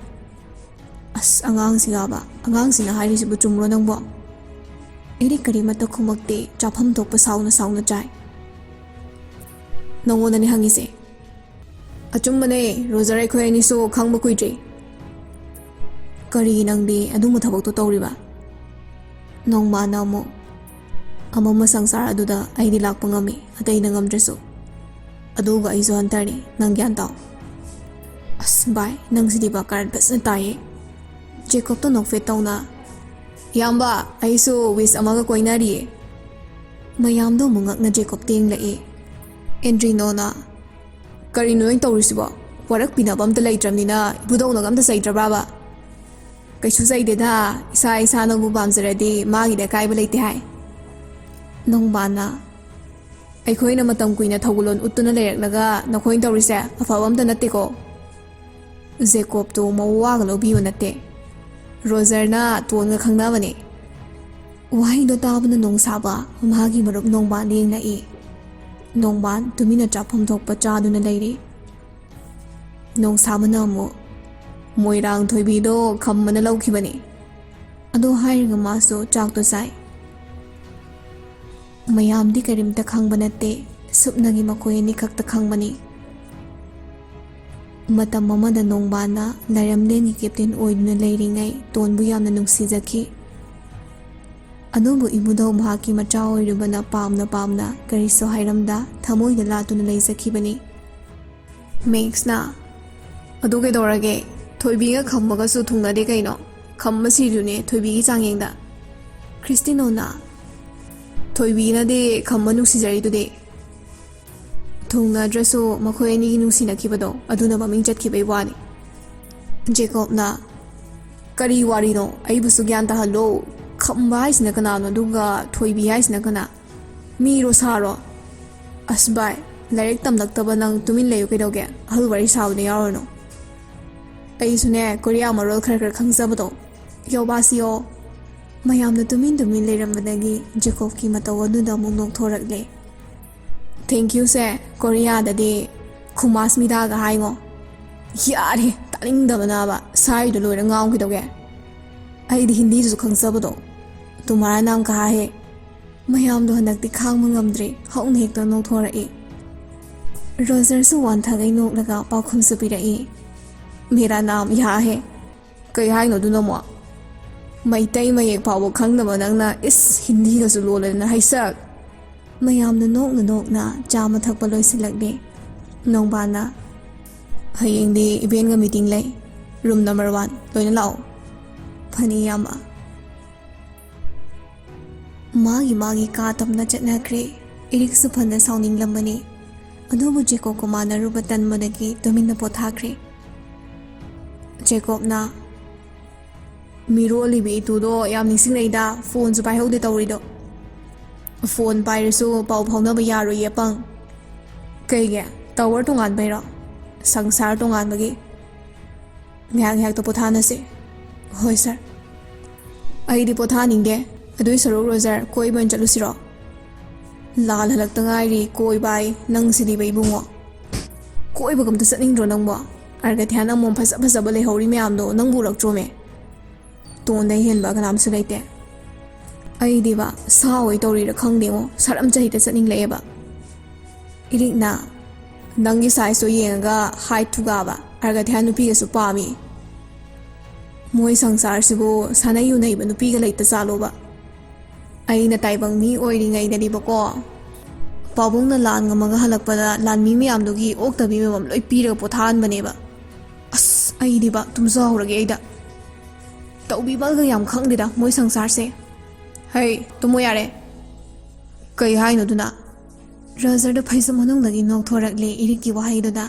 ꯑꯁ ꯑꯉꯥꯡꯁꯤꯒꯕ ꯑꯉꯥꯡꯁꯤꯅ ꯍꯥꯏꯔꯤꯁꯤꯕꯨ ꯆꯨꯝꯕ꯭ꯔꯣ ꯅꯪꯕꯣ ꯏꯔꯤꯛ ꯀꯔꯤꯃꯠꯇ ꯈꯨꯝꯃꯛꯇꯦ ꯆꯥꯐꯝ ꯊꯣꯛꯄ ꯁꯥꯎꯅ ꯁꯥꯎꯅ ꯆꯥꯏ ꯅꯉꯣꯟꯗꯅꯤ ꯍꯪꯉꯤꯁꯦ ꯑꯆꯨꯝꯕꯅꯦ ꯔꯣꯖꯔ ꯑꯩꯈꯣꯏ ꯑꯅꯤꯁꯨ ꯈꯪꯕ ꯀꯨꯏꯗ꯭ꯔꯤ ꯀꯔꯤ ꯅꯪꯗꯤ ꯑꯗꯨꯝꯕ ꯊꯕꯛꯇꯣ ꯇꯧꯔꯤꯕ ꯅꯣꯡꯃꯥꯅ ꯑꯃꯨꯛ ꯑꯃꯝꯕ ꯁꯪꯁꯥꯔ ꯑꯗꯨꯗ ꯑꯩꯗꯤ ꯂꯥꯛꯄ ꯉꯝꯃꯤ ꯑꯇꯩꯅ ꯉꯝꯗ꯭ꯔꯁꯨ ꯑꯗꯨꯒ ꯑꯩꯁꯨ ꯍꯟꯇꯔꯅꯤ ꯅꯪ ꯒ꯭ꯌꯥꯟ ꯇꯥꯎ ꯑꯁ ꯚꯥꯏ ꯅꯪꯁꯤꯗꯤ ꯀꯥꯔꯟ ꯐꯖꯅ ꯇꯥꯏꯌꯦ ꯖꯦꯀꯣꯕꯇꯣ ꯅꯣꯛꯐꯦꯠ ꯇꯧꯅ ꯏꯌꯥꯝꯕ ꯑꯩꯁꯨ ꯋꯤꯁ ꯑꯃꯒ ꯀꯣꯏꯅꯔꯤꯌꯦ ꯃꯌꯥꯝꯗꯣ ꯑꯃꯨꯛ ꯉꯛꯅ ꯖꯦꯀꯣꯕ ꯇꯦꯡꯂꯛꯏ ꯑꯦꯟꯗ꯭ꯔꯤꯅꯣꯅ ꯀꯔꯤꯅꯣ ꯅꯣꯏ ꯇꯧꯔꯤꯁꯤꯕꯣ ꯋꯥꯔꯛꯄꯤꯅꯕ ꯑꯝꯇ ꯂꯩꯇ꯭ꯔꯕꯅꯤꯅ ꯏꯕꯨꯙꯧꯅꯒ ꯑꯝꯇ ꯆꯩꯗ꯭ꯔꯕ꯭ꯔꯥꯕ ꯀꯩꯁꯨ ꯆꯩꯗꯦꯗ ꯏꯁꯥꯅꯕꯨ ꯄꯥꯝꯖꯔꯗꯤ ꯃꯥꯒꯤꯗ ꯑꯀꯥꯏꯕ ꯂꯩꯇꯦ ꯍꯥꯏ ꯅꯣꯡꯕꯥꯅ ꯑꯩꯈꯣꯏꯅ ꯃꯇꯝ ꯀꯨꯏꯅ ꯊꯧꯒꯜꯂꯣꯟ ꯎꯠꯇꯨꯅ ꯂꯩꯔꯛꯂꯒ ꯅꯈꯣꯏꯅ ꯇꯧꯔꯤꯁꯦ ꯑꯐꯕ ꯑꯝꯇ ꯅꯠꯇꯦꯀꯣ ꯖꯦꯀꯣꯕꯇꯣ ꯃꯋꯥꯒ ꯂꯧꯕꯤꯕ ꯅꯠꯇꯦ ꯔꯣꯖꯔꯅ ꯇꯣꯟꯒ ꯈꯪꯅꯕꯅꯦ ꯋꯥꯍꯩꯗꯣ ꯇꯥꯕꯅ ꯅꯣꯡꯁꯥꯕ ꯃꯥꯒꯤ ꯃꯔꯨꯞ ꯅꯣꯡꯕꯥꯟ ꯌꯦꯡꯂꯛꯏ ꯅꯣꯡꯕꯥꯟ ꯇꯨꯃꯤꯟꯅ ꯆꯥꯐꯝ ꯊꯣꯛꯄ ꯆꯥꯗꯨꯅ ꯂꯩꯔꯤ ꯅꯣꯡꯁꯥꯕꯅ ꯑꯃꯨꯛ ꯃꯣꯏꯔꯥꯡ ꯊꯣꯏꯕꯤꯗꯣ ꯈꯝꯕꯅ ꯂꯧꯈꯤꯕꯅꯤ ꯑꯗꯣ ꯍꯥꯏꯔꯒ ꯃꯥꯁꯨ ꯆꯥꯛꯇꯣ ꯆꯥꯏ ꯃꯌꯥꯝꯗꯤ ꯀꯔꯤꯝꯇ ꯈꯪꯕ ꯅꯠꯇꯦ ꯁꯨꯞꯅꯒꯤ ꯃꯈꯣꯏ ꯑꯅꯤ ꯈꯛꯇ ꯈꯪꯕꯅꯤ ꯃꯇꯝ ꯑꯃꯗ ꯅꯣꯡꯕꯥꯟꯅ ꯂꯥꯏꯔꯝꯂꯦꯟꯒꯤ ꯀꯦꯞꯇꯦꯟ ꯑꯣꯏꯗꯨꯅ ꯂꯩꯔꯤꯉꯩ ꯇꯣꯟꯕꯨ ꯌꯥꯝꯅ ꯅꯨꯡꯁꯤꯖꯈꯤ ꯑꯗꯨꯕꯨ ꯏꯕꯨꯙꯧ ꯃꯍꯥꯛꯀꯤ ꯃꯆꯥ ꯑꯣꯏꯔꯨꯕꯅ ꯄꯥꯝꯅ ꯀꯔꯤꯁꯨ ꯍꯥꯏꯔꯝꯗ ꯊꯃꯣꯏꯗ ꯂꯥꯠꯇꯨꯅ ꯂꯩꯖꯈꯤꯕꯅꯤ ꯃꯦꯛꯁꯅ ꯑꯗꯨ ꯀꯩꯗꯧꯔꯒꯦ ꯊꯣꯏꯕꯤꯒ ꯈꯝꯕꯒꯁꯨ ꯊꯨꯡꯅꯗꯦ ꯀꯩꯅꯣ ꯈꯝꯕ ꯁꯤꯔꯤꯗꯨꯅꯦ ꯊꯣꯏꯕꯤꯒꯤ ꯆꯥꯡꯌꯦꯡꯗ ꯈ꯭ꯔꯤꯁꯇꯤꯅꯣꯅ ꯊꯣꯏꯕꯤꯅꯗꯤ ꯈꯝꯕ ꯅꯨꯡꯁꯤꯖꯔꯤꯗꯨꯗꯤ ꯊꯨꯡꯅꯗ꯭ꯔꯁꯨ ꯃꯈꯣꯏ ꯑꯅꯤꯒꯤ ꯅꯨꯡꯁꯤꯅꯈꯤꯕꯗꯣ ꯑꯗꯨꯅ ꯃꯃꯤꯡ ꯆꯠꯈꯤꯕꯩ ꯋꯥꯅꯤ ꯖꯦꯀꯣꯕꯅ ꯀꯔꯤ ꯋꯥꯔꯤꯅꯣ ꯑꯩꯕꯨꯁꯨ ꯒ꯭ꯌꯥꯟ ꯇꯥꯍꯜꯂꯣ ꯈꯝꯕ ꯍꯥꯏꯁꯤꯅ ꯀꯅꯥꯅꯣ ꯑꯗꯨꯒ ꯊꯣꯏꯕꯤ ꯍꯥꯏꯁꯤꯅ ꯀꯅꯥ ꯃꯤꯔꯣ ꯁꯥꯔꯣ ꯑꯁ ꯚꯥꯏ ꯂꯥꯏꯔꯤꯛ ꯇꯝꯂꯛꯇꯕ ꯅꯪ ꯇꯨꯃꯤꯟ ꯂꯩꯌꯨ ꯀꯩꯗꯧꯒꯦ ꯑꯍꯜ ꯋꯥꯔꯤ ꯁꯥꯕꯗ ꯌꯥꯎꯔꯅꯨ ꯑꯩꯁꯨꯅꯦ ꯀꯣꯔꯤꯌꯥ ꯃꯔꯣꯜ ꯈꯔ ꯈꯪꯖꯕꯗꯣ ꯌꯣꯕꯥꯁꯤꯌꯣ ꯃꯌꯥꯝꯅ ꯇꯨꯃꯤꯟ ꯂꯩꯔꯝꯕꯗꯒꯤ ꯖꯦꯀꯣꯕꯀꯤ ꯃꯇꯧ ꯑꯗꯨꯗ ꯑꯃꯨꯛ ꯅꯣꯛꯊꯣꯔꯛꯂꯦ ꯊꯦꯡꯀ꯭ꯌꯨꯁꯦ ꯀꯣꯔꯤꯌꯥꯗꯗꯤ ꯈꯨꯃꯥꯁꯃꯤꯗꯥꯒ ꯍꯥꯏꯉꯣ ꯌꯥꯔꯦ ꯇꯥꯅꯤꯡꯗꯕꯅꯕ ꯁꯥꯏꯗꯣ ꯂꯣꯏꯔ ꯉꯥꯎꯈꯤꯗꯧꯒꯦ ꯑꯩꯗꯤ ꯍꯤꯟꯗꯤꯁꯨ ꯈꯪꯖꯕꯗꯣ ꯇꯨꯃꯥꯔꯥ ꯅꯥꯝ ꯀꯍꯥ ꯍꯦ ꯃꯌꯥꯝꯗꯣ ꯍꯟꯗꯛꯇꯤ ꯈꯥꯡꯕ ꯉꯝꯗ꯭ꯔꯦ ꯍꯧꯅ ꯍꯦꯛꯇ ꯅꯣꯛꯊꯣꯔꯛꯏ ꯔꯣꯖꯔꯁꯨ ꯋꯥꯟꯊꯒꯩ ꯅꯣꯛꯂꯒ ꯄꯥꯎꯈꯨꯝꯁꯨ ꯄꯤꯔꯛꯏ ꯃꯦꯔꯥ ꯅꯥꯝ ꯌꯥ ꯍꯦ ꯀꯩ ꯍꯥꯏꯅꯣ ꯑꯗꯨꯅ ꯑꯃꯨꯛ ꯃꯩꯇꯩ ꯃꯌꯦꯛ ꯐꯥꯎꯕ ꯈꯪꯗꯕ ꯅꯪꯅ ꯏꯁ ꯍꯤꯟꯗꯤꯒꯁꯨ ꯂꯣꯜꯂꯗꯅ ꯍꯩꯁꯛ ꯃꯌꯥꯝꯅ ꯅꯣꯛꯅ ꯆꯥꯃ ꯊꯛꯄ ꯂꯣꯏꯁꯤꯜꯂꯛꯂꯦ ꯅꯣꯡꯕꯥꯟꯅ ꯍꯌꯦꯡꯗꯤ ꯏꯚꯦꯟꯒ ꯃꯤꯇꯤꯡ ꯂꯩ ꯔꯨꯝ ꯅꯝꯕꯔ 1 ꯂꯣꯏꯅ ꯂꯥꯛꯑꯣ ꯐꯅꯤ ꯏꯌꯥꯝꯕ ꯃꯥꯒꯤ ꯀꯥ ꯇꯝꯅ ꯆꯠꯅꯈ꯭ꯔꯦ ꯏꯔꯤꯛꯁꯨ ꯐꯅ ꯁꯥꯎꯅꯤꯡꯂꯝꯕꯅꯤ ꯑꯗꯨꯕꯨ ꯖꯦꯀꯣꯕꯀ ꯃꯥꯟꯅꯔꯨꯕ ꯇꯟꯕꯗꯒꯤ ꯇꯨꯃꯤꯟꯅ ꯄꯣꯊꯥꯈ꯭ꯔꯦ ꯖꯦꯀꯣꯕꯅ ꯃꯤꯔꯣꯜꯂꯤꯕꯤ ꯏꯇꯨꯗꯣ ꯌꯥꯝ ꯅꯤꯡꯁꯤꯡꯂꯛꯏꯗ ꯐꯣꯟꯁꯨ ꯄꯥꯏꯍꯧꯗꯦ ꯇꯧꯔꯤꯗꯣ ꯐꯣꯟ ꯄꯥꯏꯔꯁꯨ ꯄꯥꯎ ꯐꯥꯎꯅꯕ ꯌꯥꯔꯣꯏꯌꯦ ꯄꯪ ꯀꯩꯒꯤ ꯇꯋꯔ ꯇꯣꯉꯥꯟꯕꯩꯔꯣ ꯁꯪꯁꯥꯔ ꯇꯣꯉꯥꯟꯕꯒꯤ ꯉꯥꯏꯍꯥꯛꯇ ꯄꯣꯊꯥꯅꯁꯤ ꯍꯣꯏ ꯁꯥꯔ ꯑꯩꯗꯤ ꯄꯣꯊꯥꯅꯤꯡꯗꯦ ꯑꯗꯨꯏ ꯁꯔꯨꯛ ꯔꯣꯖꯔ ꯀꯣꯏꯕ ꯑꯣꯏꯅ ꯆꯠꯂꯨꯁꯤꯔꯣ? ꯂꯥꯜ ꯍꯜꯂꯛꯇ ꯉꯥꯏꯔꯤ ꯀꯣꯏꯕ ꯑꯩ ꯅꯪꯁꯤꯗꯤꯕ ꯏꯕꯨꯡꯉꯣ꯫ ꯀꯣꯏꯕꯒ ꯑꯝꯇ ꯆꯠꯅꯤꯡꯗ꯭ꯔꯣ ꯅꯪꯕꯣ? ꯑꯔꯒꯊꯤꯌꯥ ꯅꯪꯕꯣ ꯐꯖ ꯐꯖꯕ ꯂꯩꯍꯧꯔꯤ ꯃꯌꯥꯝꯗꯣ ꯅꯪꯕꯨ ꯎꯔꯛꯇ꯭ꯔꯣꯃꯦ? ꯇꯣꯟꯗꯩ ꯍꯦꯟꯕ ꯀꯅꯥꯝꯁꯨ ꯂꯩꯇꯦ꯫ ꯑꯩꯗꯤꯕ ꯁꯥ ꯑꯣꯏ ꯇꯧꯔꯤꯔ ꯈꯪꯗꯦꯉꯣ ꯁꯥꯔꯝ ꯆꯍꯤꯗ ꯆꯠꯅꯤꯡꯂꯛꯑꯦꯕ꯫ ꯏꯔꯤꯛꯅ ꯅꯪꯒꯤ ꯁꯥꯏꯖꯇꯣ ꯌꯦꯡꯉꯒ ꯍꯥꯏꯠ ꯊꯨꯒꯥꯕ ꯑꯔꯒꯊꯤꯌꯥ ꯅꯨꯄꯤꯒꯁꯨ ꯄꯥꯝꯃꯤ꯫ ꯃꯣꯏ ꯁꯪꯁꯥꯔꯁꯤꯕꯨ ꯁꯥꯟꯅꯩ ꯌꯨꯅꯩꯕ ꯅꯨꯄꯤꯒ ꯂꯩꯇ ꯆꯥꯂꯣꯕ? ꯑꯩꯅ ꯇꯥꯏꯕꯪ ꯃꯤ ꯑꯣꯏꯔꯤꯉꯩꯗꯗꯤꯕꯀꯣ ꯄꯥꯕꯨꯡꯅ ꯂꯥꯟ ꯉꯝꯃꯒ ꯍꯜꯂꯛꯄꯗ ꯂꯥꯟꯃꯤ ꯃꯌꯥꯝꯗꯨꯒꯤ ꯑꯣꯛꯇꯕꯤ ꯃꯃꯝ ꯂꯣꯏ ꯄꯤꯔꯒ ꯄꯣꯊꯥꯍꯟꯕꯅꯦꯕ꯫ ꯑꯁ ꯑꯩꯗꯤꯕ ꯇꯨꯝꯖꯍꯧꯔꯒꯦ ꯑꯩꯗ꯫ ꯇꯧꯕꯤꯕꯒ ꯌꯥꯝ ꯈꯪꯗꯦꯗ ꯃꯣꯏ ꯁꯪꯁꯥꯔꯁꯦ꯫ ꯍꯩ ꯇꯨꯝꯃꯣ ꯌꯥꯔꯦ꯫ ꯀꯩ ꯍꯥꯏꯅꯣ ꯑꯗꯨꯅ? ꯔꯖꯔꯗ ꯐꯩꯖꯨꯞ ꯃꯅꯨꯡꯗꯒꯤ ꯅꯣꯛꯊꯣꯔꯛꯂꯦ ꯏꯔꯤꯛꯀꯤ ꯋꯥꯍꯩꯗꯨꯗ꯫